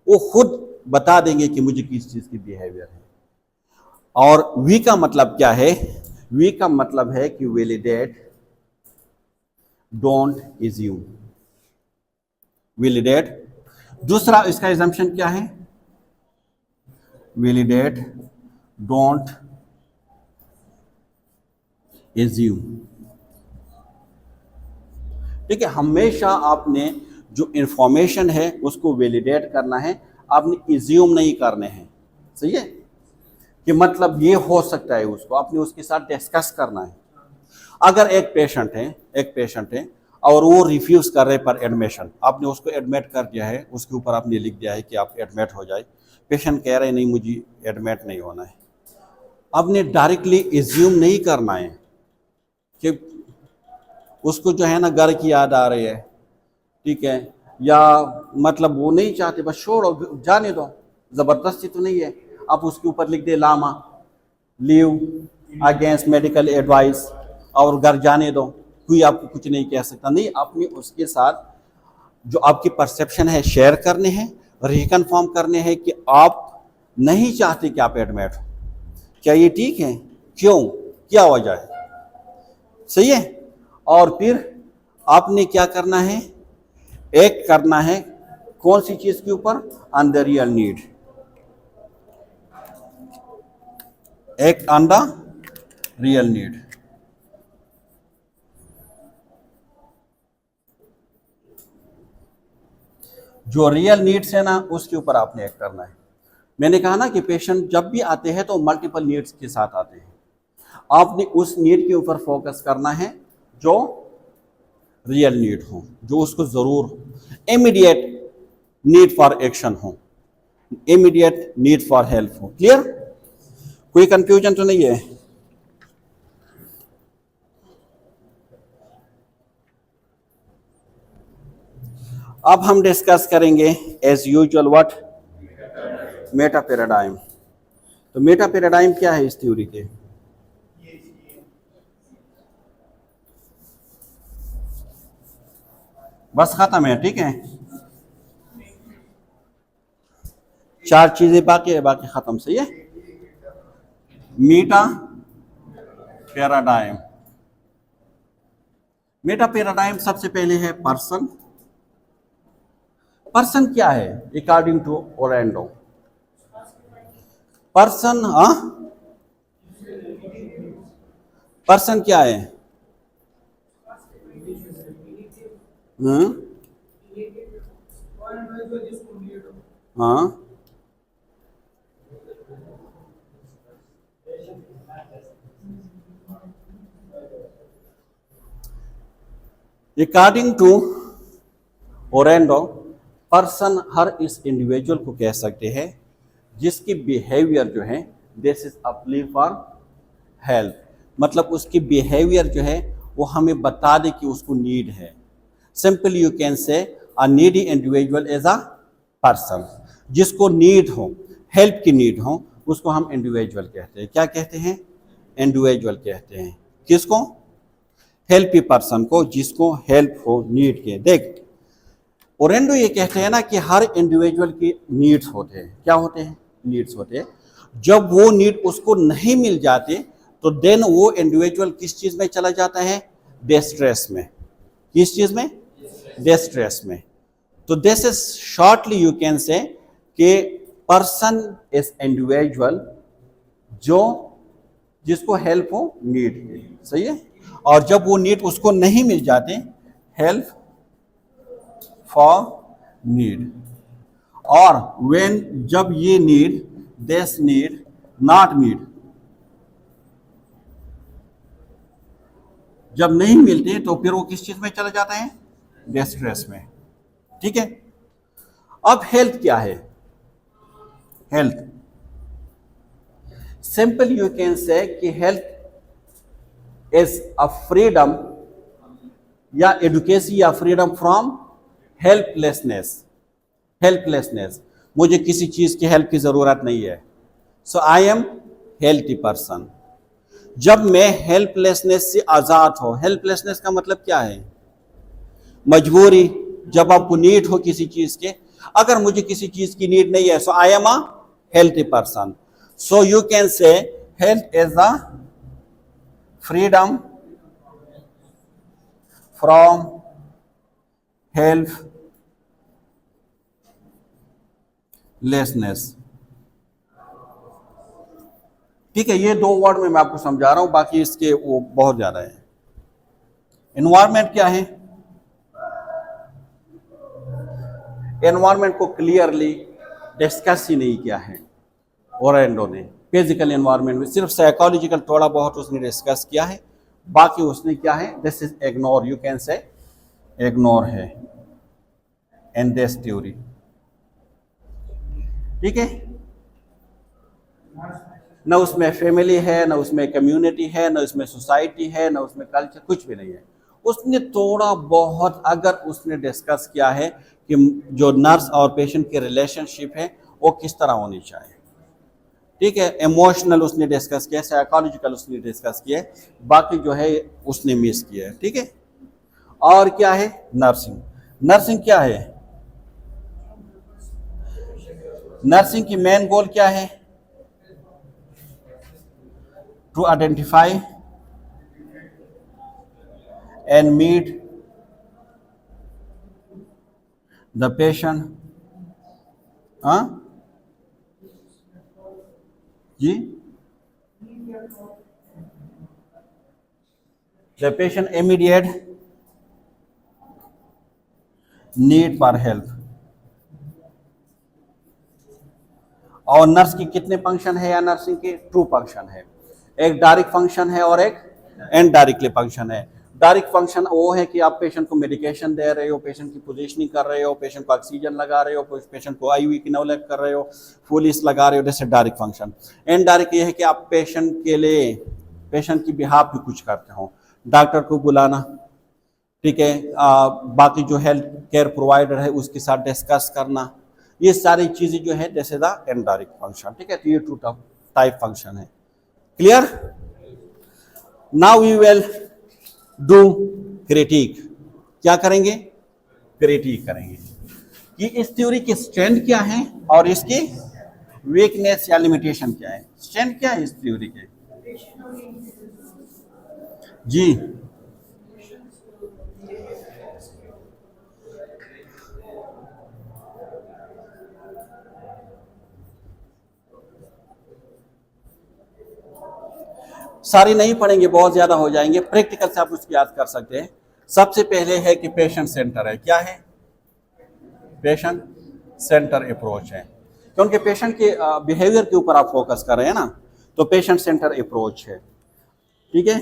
वो खुद बता देंगे कि मुझे किस चीज की बिहेवियर है। और वी का मतलब क्या है? वी का मतलब है कि वैलिडेट डोंट एज्यूम, वैलिडेट। दूसरा इसका एजम्पशन क्या है? Validate, don't assume. ठीक है, हमेशा आपने जो इंफॉर्मेशन है उसको वैलिडेट करना है, आपने एज्यूम नहीं करने हैं। सही है कि मतलब ये हो सकता है, उसको आपने उसके साथ डिस्कस करना है। अगर एक पेशेंट है और वो रिफ्यूज कर रहे पर एडमिशन, आपने उसको एडमिट कर दिया है, उसके ऊपर आपने लिख दिया है कि आप एडमिट हो जाए, पेशेंट कह रहे नहीं मुझे एडमिट नहीं होना है, आपने डायरेक्टली एज्यूम नहीं करना है कि उसको जो है ना घर की याद आ रही है, ठीक है, या मतलब वो नहीं चाहते, बस छोड़ो जाने दो, ज़बरदस्ती तो नहीं है। आप उसके ऊपर लिख दे LAMA, leave against medical advice, और घर जाने दो, कोई आपको कुछ नहीं कह सकता। नहीं, आपने उसके साथ जो आपकी परसेप्शन है शेयर करने हैं, रिकन्फर्म करने हैं कि आप नहीं चाहते कि आप एडमिट हो, क्या ये ठीक है, क्यों, क्या वजह है, सही है। और फिर आपने क्या करना है, एक करना है कौन सी चीज के ऊपर, ऑन द रियल नीड, एक ऑन द रियल नीड। जो रियल नीड्स है ना उसके ऊपर आपने एक करना है। मैंने कहा ना कि पेशेंट जब भी आते हैं तो मल्टीपल नीड्स के साथ आते हैं, आपने उस नीड के ऊपर फोकस करना है जो रियल नीड हो, जो उसको जरूर इमीडिएट नीड फॉर एक्शन हो, इमीडिएट नीड फॉर हेल्प हो। क्लियर? कोई कंफ्यूजन तो नहीं है? अब हम डिस्कस करेंगे as usual what, meta paradigm. तो मेटा पैराडाइम क्या है इस थ्योरी के? बस खत्म है, ठीक है, 4 चीजें बाकी है, बाकी खत्म। सही है, मेटा पैराडाइम। मेटा पैराडाइम सबसे पहले है पर्सन। पर्सन क्या है अकॉर्डिंग टू ओरेंडो? पर्सन, पर्सन क्या है? हाँ, अकॉर्डिंग टू ओरेंडो, पर्सन हर इस इंडिविजुअल को कह सकते हैं जिसकी बिहेवियर जो है this is a plea for help, मतलब उसकी बिहेवियर जो है वो हमें बता दे कि उसको नीड है। Simply you can say a needy individual as a person, जिसको नीड हो, हेल्प की नीड हो, उसको हम इंडिविजुअल कहते हैं। क्या कहते हैं? इंडिविजुअल कहते हैं। किसको? हेल्पी पर्सन को, जिसको हेल्प हो, नीड के। देख, ओरेंडो ये कहते हैं ना कि हर इंडिविजुअल की नीड्स होते हैं। क्या होते हैं? नीड्स होते हैं। जब वो नीड उसको नहीं मिल जाते तो देन वो इंडिविजुअल किस चीज में चला जाता है? डिस्ट्रेस में। किस चीज में? डिस्ट्रेस में। तो this is shortly you can से कि पर्सन इज इंडिविजुअल जो जिसको हेल्प हो, नीड। सही है। और जब वो नीड उसको नहीं मिल जाते, हेल्प फॉर नीड। और व्हेन, जब ये need, this need not meet, जब नहीं मिलते तो फिर वो किस चीज में चला जाता है? डिस्ट्रेस में। ठीक है। अब हेल्थ क्या है? हेल्थ सिंपल यू कैन से कि हेल्थ इज अ फ्रीडम या एडुकेशन या फ्रीडम फ्रॉम हेल्पलेसनेस। हेल्पलेसनेस, मुझे किसी चीज की हेल्प की जरूरत नहीं है, so I M healthy person. जब मैं हेल्पलेसनेस से आजाद हो, हेल्पलेसनेस का मतलब क्या है? मजबूरी, जब आपको नीड हो किसी चीज के। अगर मुझे किसी चीज की नीड नहीं है, so I am a healthy person. So you can say health is a freedom from helplessness. ठीक है, ये दो वर्ड में मैं आपको समझा रहा हूं, बाकी इसके वो बहुत ज्यादा है। एनवायरमेंट क्या है? एनवायरमेंट को क्लियरली डिस्कस ही नहीं किया है ओरेंडो ने। फिजिकल एनवायरमेंट में सिर्फ साइकोलॉजिकल थोड़ा बहुत उसने डिस्कस किया है, बाकी उसने क्या है, this is ignore, you can से इग्नोर है इन दिस थ्योरी। ठीक है, न उसमें फैमिली है, न उसमें कम्युनिटी है, न उसमें सोसाइटी है, न उसमें कल्चर, कुछ भी नहीं है। उसने थोड़ा बहुत अगर उसने डिस्कस किया है कि जो नर्स और पेशेंट की रिलेशनशिप है वो किस तरह होनी चाहिए। ठीक है, इमोशनल उसने डिस्कस किया, साइकोलॉजिकल उसने डिस्कस किया, बाकी जो है उसने मिस किया है। ठीक है, और क्या है? नर्सिंग। नर्सिंग क्या है? नर्सिंग की मेन गोल क्या है? To identify and meet the patient जी, the patient immediate need for help। और नर्स की कितने फंक्शन है या नर्सिंग के? 2 फंक्शन है, एक डायरेक्ट फंक्शन है और एक इनडायरेक्टली फंक्शन है। डायरेक्ट फंक्शन वो है कि आप पेशेंट को मेडिकेशन दे रहे हो, पेशेंट की पोजीशनिंग कर रहे हो, पेशेंट को ऑक्सीजन लगा रहे हो, पेशेंट को आईवी की नवलेट कर रहे हो, फुलिस लगा रहे हो, जैसे डायरेक्ट फंक्शन। इनडायरेक्ट ये है कि आप पेशेंट के लिए, पेशेंट की बिहाफ भी कुछ करते हो, डॉक्टर को बुलाना, ठीक है, बाकी जो हेल्थ केयर प्रोवाइडर है उसके साथ डिस्कस करना, ये सारी चीजें जो है जैसे द इनडायरेक्ट फंक्शन। ठीक है, तो ये 2 टाइप फंक्शन है। Clear? Now we will do critic. क्या करेंगे? क्रिटिक करेंगे कि इस थ्योरी की स्ट्रेंथ क्या है और इसकी वीकनेस या लिमिटेशन क्या है। स्ट्रेंथ क्या है इस थ्योरी के? जी, सारी नहीं पढ़ेंगे, बहुत ज्यादा हो जाएंगे, प्रैक्टिकल से आप उसकी याद कर सकते हैं। सबसे पहले है कि पेशेंट सेंटर है। क्या है? पेशेंट सेंटर अप्रोच है, क्योंकि पेशेंट के बिहेवियर के ऊपर आप फोकस कर रहे हैं ना, तो पेशेंट सेंटर अप्रोच है। ठीक है,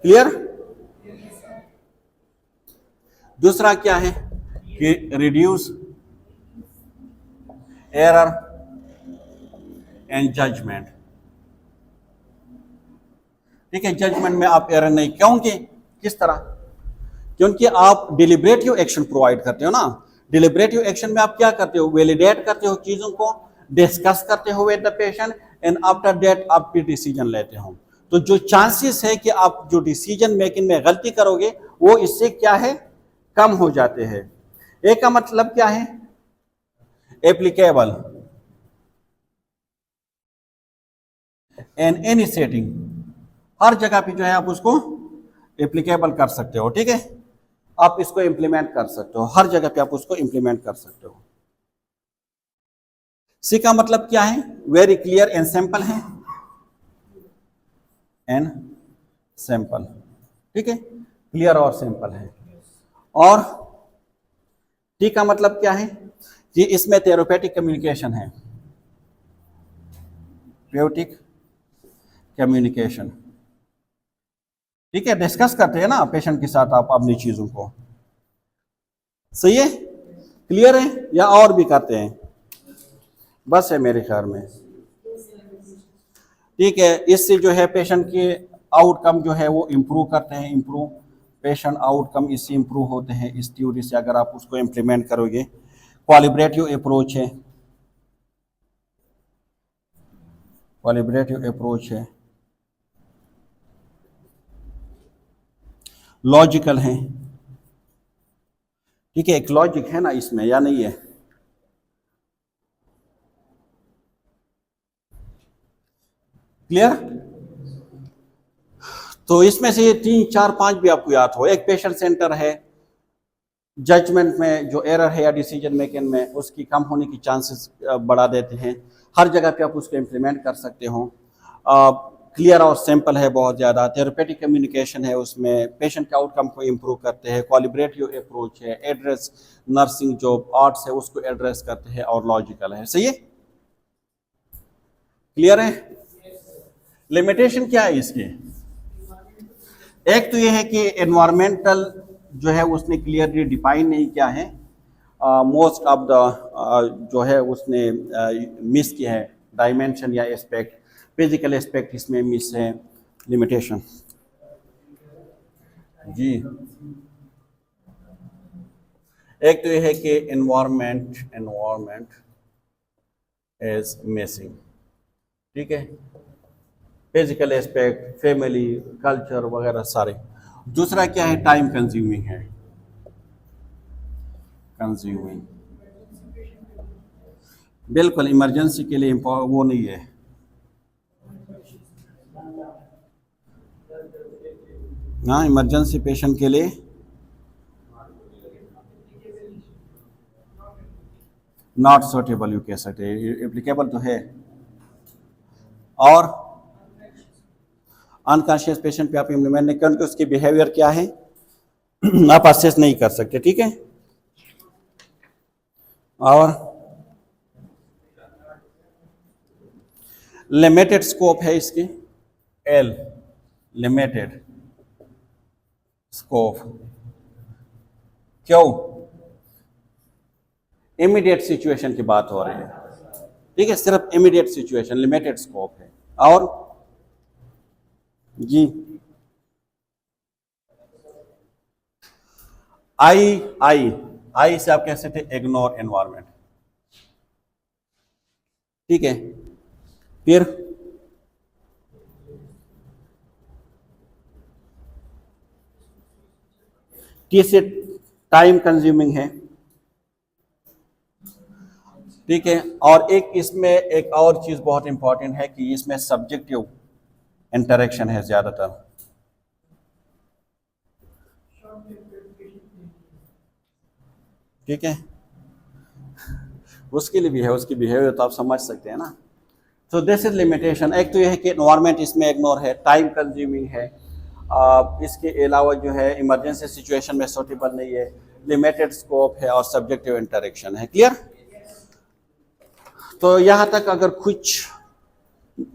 क्लियर? दूसरा क्या है कि रिड्यूस एरर एंड जजमेंट। ठीक है, जजमेंट में आप एरर नहीं, क्योंकि किस तरह? क्योंकि आप डिलिब्रेटिव एक्शन प्रोवाइड करते हो ना। डिलिब्रेटिव एक्शन में आप क्या करते हो? वैलिडेट करते हो चीजों को, डिस्कस करते हो with the patient, and after that आप फिर डिसीजन लेते हो। तो जो चांसेस है कि आप जो डिसीजन मेकिंग में गलती करोगे वो इससे क्या है, कम हो जाते हैं। एक का मतलब क्या है? एप्लीकेबल इन एनी सेटिंग, हर जगह पे जो है आप उसको एप्लीकेबल कर सकते हो। ठीक है, आप इसको इंप्लीमेंट कर सकते हो, हर जगह पे आप उसको इंप्लीमेंट कर सकते हो। सी का मतलब क्या है? वेरी क्लियर एंड सिंपल है, एंड सिंपल। ठीक है, क्लियर और सिंपल है। और टी का मतलब क्या है कि इसमें थेरेपेटिक कम्युनिकेशन है, थेरेपेटिक कम्युनिकेशन। ठीक है, डिस्कस करते हैं ना पेशेंट के साथ आप अपनी चीजों को। सही है, क्लियर है या और भी करते हैं? बस है मेरे ख्याल में। ठीक है, इससे जो है पेशेंट के आउटकम जो है वो इम्प्रूव करते हैं, इम्प्रूव पेशेंट आउटकम इससे इम्प्रूव होते हैं इस थ्योरी से, अगर आप उसको इम्प्लीमेंट करोगे। कोलैबोरेटिव अप्रोच है, कोलैबोरेटिव अप्रोच है, लॉजिकल है। ठीक है, एक लॉजिक है ना इसमें, या नहीं है? क्लियर? तो इसमें से ये 3, 4, 5 भी आपको याद हो। एक पेशेंट सेंटर है, जजमेंट में जो एरर है या डिसीजन मेकिंग में उसकी कम होने की चांसेस बढ़ा देते हैं। हर जगह पे आप उसको इम्प्लीमेंट कर सकते हो। क्लियर और सिंपल है बहुत ज़्यादा। थेरेपेटिक कम्युनिकेशन है, उसमें पेशेंट के आउटकम को इम्प्रूव करते हैं। कोलिब्रेटिव अप्रोच है, एड्रेस नर्सिंग जो आर्ट्स है उसको एड्रेस करते हैं, और लॉजिकल है। सही है, क्लियर है। लिमिटेशन क्या है इसके? एक तो ये है कि एनवायरमेंटल जो है उसने क्लियरली डिफाइन नहीं किया है। मोस्ट ऑफ द जो है उसने मिस किया है डायमेंशन या एस्पेक्ट, फिजिकल एस्पेक्ट इसमें मिस है। लिमिटेशन जी, एक तो ये है कि एनवायरमेंट इज मिसिंग, ठीक है, फिजिकल एस्पेक्ट, फैमिली, कल्चर वगैरह सारे। दूसरा क्या है? टाइम कंज्यूमिंग है, कंज्यूमिंग। बिल्कुल इमरजेंसी के लिए वो नहीं है। हाँ, इमरजेंसी पेशेंट के लिए नॉट सूटेबल, यू कह सकते हैं, एप्लीकेबल तो है। और अनकॉन्शियस पेशेंट पे आप इम्प्लीमेंट नहीं करके उसकी बिहेवियर क्या है आप असेस नहीं कर सकते, ठीक है। और लिमिटेड स्कोप है इसकी, एल, लिमिटेड स्कोप। क्यों? इमीडिएट सिचुएशन की बात हो रही है, ठीक है, सिर्फ इमीडिएट सिचुएशन, लिमिटेड स्कोप है। और जी, आई से आप कह सकते हैं इग्नोर एनवायरमेंट, ठीक है। फिर टी से टाइम कंज्यूमिंग है, ठीक है। और एक इसमें एक और चीज बहुत इंपॉर्टेंट है कि इसमें सब्जेक्टिव इंटरेक्शन है ज्यादातर, ठीक है। उसके लिए भी है, उसकी बिहेवियर तो आप समझ सकते हैं ना। तो दिस इज लिमिटेशन। एक तो यह है कि एनवायरनमेंट इसमें इग्नोर है, टाइम कंज्यूमिंग है, इसके अलावा जो है इमरजेंसी सिचुएशन में सूटेबल नहीं है, लिमिटेड स्कोप है, और सब्जेक्टिव इंटरेक्शन है। क्लियर? तो यहाँ तक अगर कुछ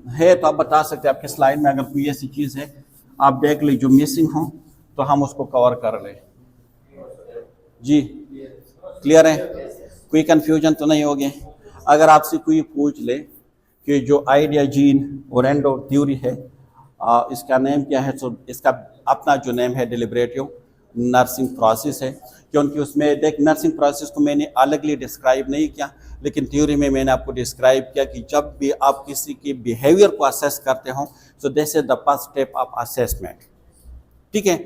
है तो आप बता सकते हैं, आपके स्लाइड में अगर कोई ऐसी चीज़ है आप देख ली जो मिसिंग हो तो हम उसको कवर कर लें। जी, क्लियर है, कोई कंफ्यूजन तो नहीं होगी? अगर आपसे कोई पूछ ले कि जो आइडिया जीन ओरेंडो थ्योरी है इसका नेम क्या है, तो इसका अपना जो नेम है डिलिब्रेटिव नर्सिंग प्रोसेस है, क्योंकि उसमें देख नर्सिंग प्रोसेस को मैंने अलगली डिस्क्राइब नहीं किया, लेकिन थ्योरी में मैंने आपको डिस्क्राइब किया कि जब भी आप किसी की बिहेवियर को असेस करते हो तो this is the first step of assessment, ठीक है।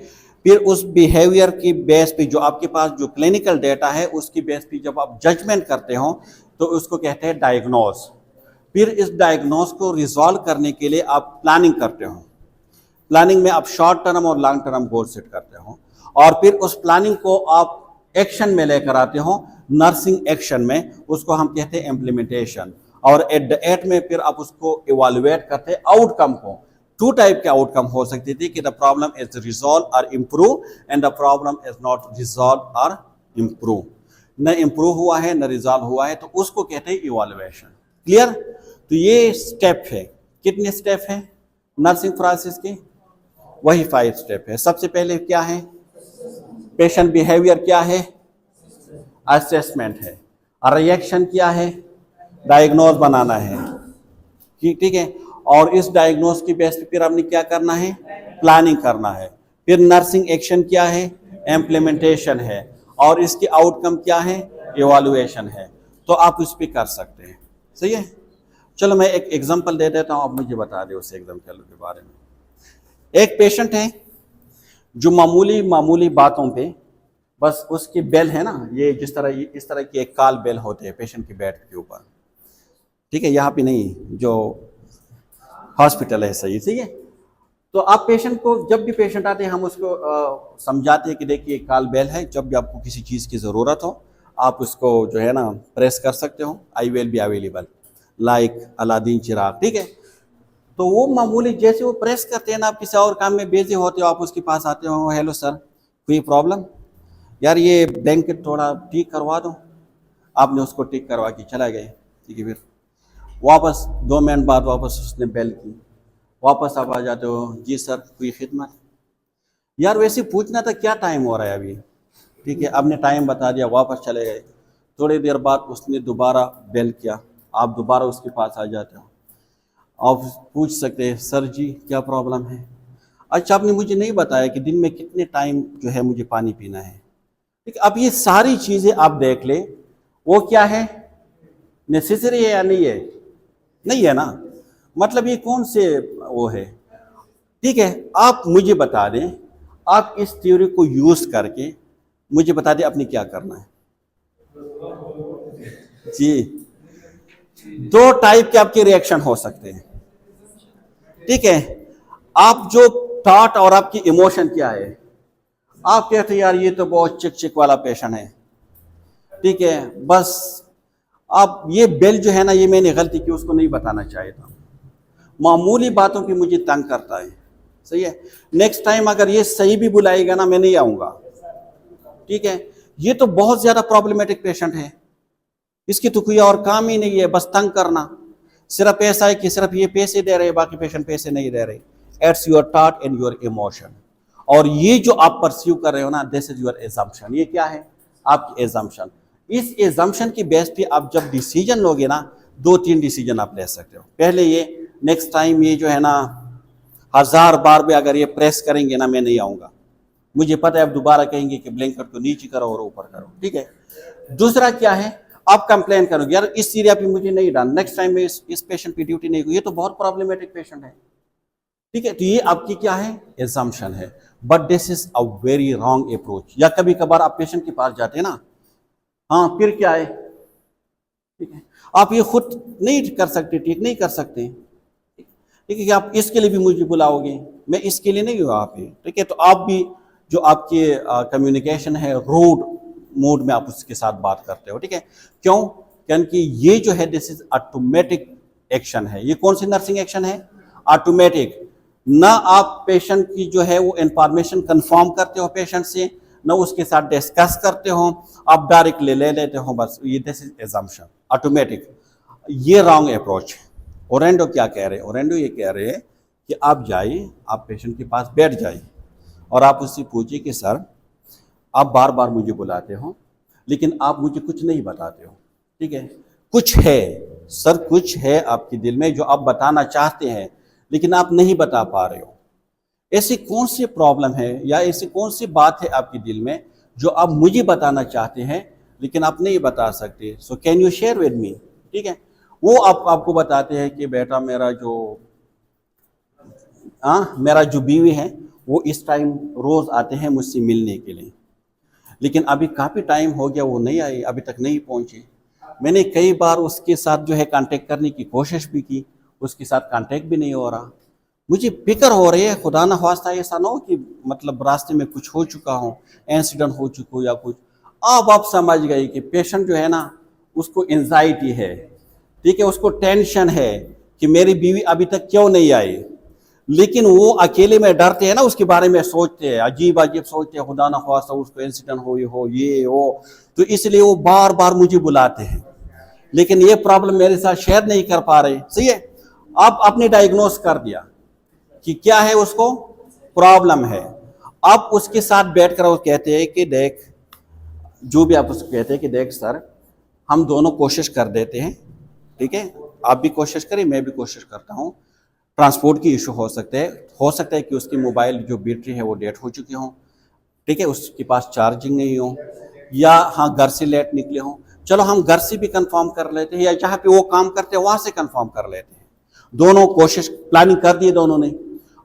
फिर उस बिहेवियर की बेस पे जो आपके पास जो क्लिनिकल डेटा है उसकी बेस पे जब आप जजमेंट करते हो तो उसको कहते हैं डायग्नोज। फिर इस डायग्नोज को रिजॉल्व करने के लिए आप प्लानिंग करते हो। प्लानिंग में आप शॉर्ट टर्म और लॉन्ग टर्म गोल सेट करते हो, और फिर उस प्लानिंग को आप एक्शन में लेकर आते हो, नर्सिंग एक्शन में, उसको हम कहते हैं इम्प्लीमेंटेशन। और एट द एंड में फिर आप उसको इवैल्यूएट करते हैं आउटकम को। टू टाइप के आउटकम हो सकती थी कि द प्रॉब्लम इज रिजॉल्व और improve, and the problem is not resolve और इम्प्रूव। न इम्प्रूव हुआ है न रिजॉल्व हुआ है, तो उसको कहते हैं इवैल्यूएशन। क्लियर? तो ये स्टेप है, कितने स्टेप है नर्सिंग प्रोसेस की? वही 5 स्टेप है। सबसे पहले क्या है? पेशेंट बिहेवियर क्या है? असेसमेंट है। और रिएक्शन क्या है? डायग्नोज बनाना है, ठीक है। और इस डायग्नोज की बेस पे फिर आपने क्या करना है? प्लानिंग करना है। फिर नर्सिंग एक्शन क्या है? इम्प्लीमेंटेशन है। और इसकी आउटकम क्या है? इवैल्यूएशन है। तो आप इस पे कर सकते हैं, सही है। चलो मैं एक एग्जांपल दे देता हूं, आप मुझे बता दें उस एग्जांपल के बारे में। एक पेशेंट है जो मामूली बातों पे, बस उसकी बेल है ना, ये जिस तरह इस तरह की एक कॉल बेल होते हैं पेशेंट की बेड के ऊपर, ठीक है, यहाँ पे नहीं, जो हॉस्पिटल है, सही है। तो आप पेशेंट को, जब भी पेशेंट आते हैं हम उसको समझाते हैं कि देखिए कॉल बेल है, जब भी आपको किसी चीज़ की ज़रूरत हो आप उसको जो है ना प्रेस कर सकते हो, I will be available like Aladdin चिराग, ठीक है। तो वो मामूली जैसे वो प्रेस करते हैं ना, आप किसी और काम में बिजी होते हो, आप उसके पास आते हो, हेलो सर कोई प्रॉब्लम, यार ये ब्लैंकेट थोड़ा ठीक करवा दो, आपने उसको ठीक करवा के चला गए, ठीक है। फिर वापस 2 मिनट बाद वापस उसने बेल की, वापस आप आ जाते हो, जी सर कोई खिदमत, यार वैसे पूछना था क्या टाइम हो रहा है अभी, ठीक है, आपने टाइम बता दिया, वापस चले गए। थोड़ी देर बाद उसने दोबारा बेल किया, आप दोबारा उसके पास आ जाते हो, आप पूछ सकते हैं सर जी क्या प्रॉब्लम है, अच्छा आपने मुझे नहीं बताया कि दिन में कितने टाइम जो है मुझे पानी पीना है, ठीक है। अब ये सारी चीज़ें आप देख ले, वो क्या है, नेसेसरी है या नहीं है, नहीं है ना, मतलब ये कौन से वो है, ठीक है। आप मुझे बता दें, आप इस थ्योरी को यूज करके मुझे बता दें आपने क्या करना है। जी, 2 टाइप के आपके रिएक्शन हो सकते हैं, ठीक है। आप जो थॉट और आपकी इमोशन क्या है, आप कहते हैं यार ये तो बहुत चिक चिक वाला पेशेंट है, ठीक है, बस आप ये बेल जो है ना, ये मैंने गलती की, उसको नहीं बताना चाहिए था, मामूली बातों पे मुझे तंग करता है, सही है, नेक्स्ट टाइम अगर ये सही भी बुलाएगा ना मैं नहीं आऊंगा, ठीक है। ये तो बहुत ज्यादा प्रॉब्लमेटिक पेशेंट है, इसकी तो कोई और काम ही नहीं है, बस तंग करना, सिर्फ ऐसा है कि सिर्फ ये पैसे दे रहे, बाकी पेशेंट पैसे नहीं दे रहे, it's your thought and your emotion, और ये जो आप परस्यू कर रहे हो ना, दिस इज योर एजम्पशन, ये क्या है आपकी एजम्पशन। इस एजम्पशन की बेस पे आप जब डिसीजन लोगे ना, 2-3 डिसीजन आप ले सकते हो। पहले ये, नेक्स्ट टाइम ये जो है ना 1000 बार भी अगर ये प्रेस करेंगे ना मैं नहीं आऊंगा, मुझे पता है आप दोबारा कहेंगे कि ब्लैंकेट को नीचे करो और ऊपर करो, ठीक है। दूसरा क्या है, आप कंप्लेन करोगे यार इस एरिया पे मुझे नहीं डाल, नेक्स्ट टाइम में इस पेशेंट पे ड्यूटी नहीं, ये तो बहुत प्रॉब्लमेटिक पेशेंट है, ठीक है। तो ये आपकी क्या है, एजम्पशन है, but this is a very wrong approach. या कभी कभार आप पेशेंट के पास जाते हैं ना, हाँ फिर क्या है, ठीक है, आप ये खुद नहीं कर सकते, ठीक नहीं कर सकते, ठीक है, कि आप इसके लिए भी मुझे बुलाओगे, मैं इसके लिए नहीं हूँ आप, ठीक है। तो आप भी जो आपके कम्युनिकेशन है रूड मूड में आप उसके साथ बात करते हो, ठीक है, क्यों, क्योंकि ये जो है दिस इज ऑटोमेटिक एक्शन है। ये कौन सी नर्सिंग एक्शन है, ऑटोमेटिक, ना आप पेशेंट की जो है वो इंफॉर्मेशन कंफर्म करते हो पेशेंट से, ना उसके साथ डिस्कस करते हो, आप डायरेक्ट ले लेते हो, बस ये दिस इज एजम्पशन ऑटोमेटिक। ये रॉन्ग अप्रोच है। ओरेंडो क्या कह रहे हैं, ओरेंडो ये कह रहे हैं कि आप जाइए, आप पेशेंट के पास बैठ जाइए और आप उससे पूछिए कि सर आप बार बार मुझे बुलाते हो लेकिन आप मुझे कुछ नहीं बताते हो, ठीक है, कुछ है सर, कुछ है आपके दिल में जो आप बताना चाहते हैं लेकिन आप नहीं बता पा रहे हो, ऐसी कौन सी प्रॉब्लम है या ऐसी कौन सी बात है आपके दिल में जो आप मुझे बताना चाहते हैं लेकिन आप नहीं बता सकते, so can you share with me, ठीक है। वो आपको बताते हैं कि बेटा मेरा जो बीवी है वो इस टाइम रोज आते हैं मुझसे मिलने के लिए, लेकिन अभी काफ़ी टाइम हो गया वो नहीं आई, अभी तक नहीं पहुंचे, मैंने कई बार उसके साथ जो है कांटेक्ट करने की कोशिश भी की, उसके साथ कांटेक्ट भी नहीं हो रहा, मुझे फिक्र हो रही है, खुदा ना ख्वास्ता ऐसा ना हो कि मतलब रास्ते में कुछ हो चुका हो, इंसिडेंट हो चुका हो या कुछ। अब आप समझ गए कि पेशेंट जो है ना उसको एंजाइटी है, ठीक है, उसको टेंशन है कि मेरी बीवी अभी तक क्यों नहीं आई, लेकिन वो अकेले में डरते हैं ना, उसके बारे में सोचते हैं, अजीब अजीब सोचते हैं, खुदा ना ख्वास्ता उसको इंसिडेंट हो ये हो, तो इसलिए वो बार बार मुझे बुलाते हैं, लेकिन ये प्रॉब्लम मेरे साथ शेयर नहीं कर पा रहे, सही है। आप आपने डायग्नोस कर दिया कि क्या है उसको प्रॉब्लम है, आप उसके साथ बैठकर वो कहते हैं कि देख, जो भी आप उसको कहते हैं कि देख सर हम दोनों कोशिश कर देते हैं, ठीक है, आप भी कोशिश करें मैं भी कोशिश करता हूँ, ट्रांसपोर्ट की इशू हो सकता है कि उसकी मोबाइल जो बैटरी है वो डेड हो चुकी हो, ठीक है, उसके पास चार्जिंग नहीं हो, या हाँ घर से लेट निकले हो, चलो हम घर से भी कंफर्म कर लेते हैं या जहाँ पे वो काम करते हैं वहाँ से कंफर्म कर लेते हैं, दोनों कोशिश प्लानिंग कर दी दोनों ने,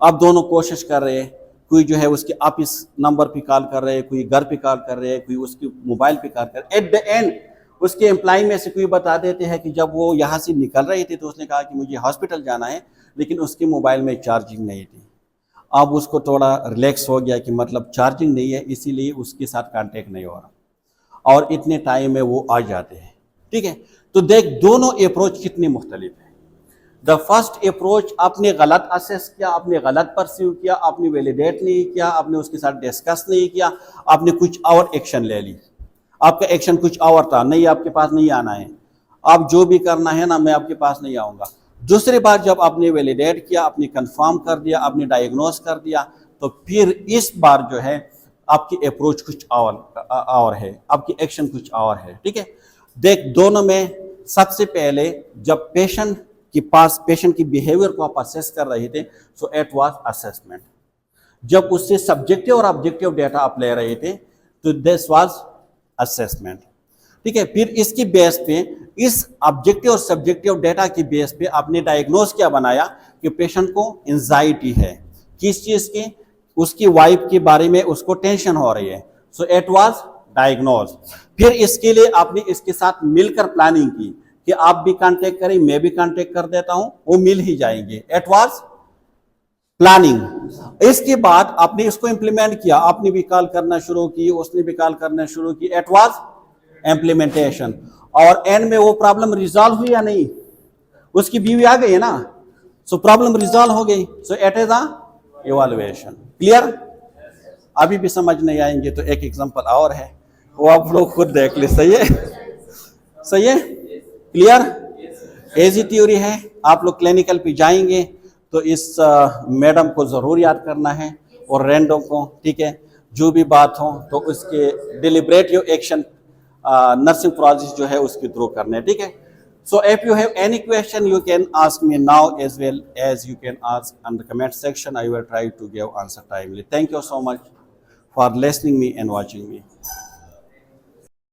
अब दोनों कोशिश कर रहे हैं, कोई जो है उसके ऑफिस नंबर पे कॉल कर रहे हैं, कोई घर पे कॉल कर रहे हैं, कोई उसकी मोबाइल पे कॉल कर रहे हैं, एट द एंड उसके एम्प्लॉय में से कोई बता देते हैं कि जब वो यहाँ से निकल रही थी तो उसने कहा कि मुझे हॉस्पिटल जाना है, लेकिन उसके मोबाइल में चार्जिंग नहीं थी। अब उसको थोड़ा रिलैक्स हो गया कि मतलब चार्जिंग नहीं है, इसीलिए उसके साथ कांटेक्ट नहीं हो रहा और इतने टाइम में वो आ जाते हैं। ठीक है, तो देख दोनों अप्रोच कितनी मुख्तलिफ है। द फर्स्ट अप्रोच आपने गलत असेस किया, आपने गलत परसीव किया, आपने वैलिडेट नहीं किया, आपने उसके साथ डिस्कस नहीं किया, आपने कुछ और एक्शन ले ली। आपका एक्शन कुछ और था, नहीं आपके पास नहीं आना है, आप जो भी करना है ना मैं आपके पास नहीं आऊँगा। दूसरी बार जब आपने वैलिडेट किया, आपने कंफर्म कर दिया, आपने डायग्नोस कर दिया, तो फिर इस बार जो है आपकी अप्रोच कुछ और है, आपकी एक्शन कुछ और है। ठीक है, देख दोनों में सबसे पहले जब पेशेंट के पास पेशेंट की बिहेवियर को आप असेस कर रहे थे, सो इट वाज असेसमेंट। जब उससे सब्जेक्टिव और ऑब्जेक्टिव डेटा आप ले रहे थे तो दिस वाज असेसमेंट। ठीक है, फिर इसकी बेस पे, इस ऑब्जेक्टिव और सब्जेक्टिव डेटा की बेस पे आपने डायग्नोज क्या बनाया कि पेशेंट को एंजाइटी है, किस चीज की, उसकी वाइफ के बारे में उसको टेंशन हो रही है, सो इट वाज डायग्नोज। फिर इसके लिए आपने इसके साथ मिलकर प्लानिंग की कि आप भी कांटेक्ट करें, मैं भी कांटेक्ट कर देता हूं, वो मिल ही जाएंगे, इट वाज प्लानिंग। इसके बाद आपने इसको इंप्लीमेंट किया, आपने भी कॉल करना शुरू की, उसने भी कॉल करना शुरू की, इट वाज इम्प्लीमेंटेशन। और एंड में वो प्रॉब्लम रिजॉल्व हुई या नहीं, उसकी बीवी आ गई है ना, सो प्रॉब्लम रिजॉल्व हो गई, so it is a evaluation. Clear? अभी भी समझ नहीं आएंगे तो एक एग्जांपल और है, वो आप लोग खुद देख ले। सही है? सही है? क्लियर? एजी थ्योरी है, आप लोग क्लिनिकल पे जाएंगे तो इस मैडम को जरूर याद करना है और रैंडम को। ठीक है, जो भी बात हो तो उसके डिलिब्रेटिव एक्शन नर्सिंग प्रोसेस जो है उसके थ्रू करने। ठीक है, so if you have any question you can ask me now as well as you can ask in the comment section. I will try to give answer timely. Thank you so much for listening me and watching me.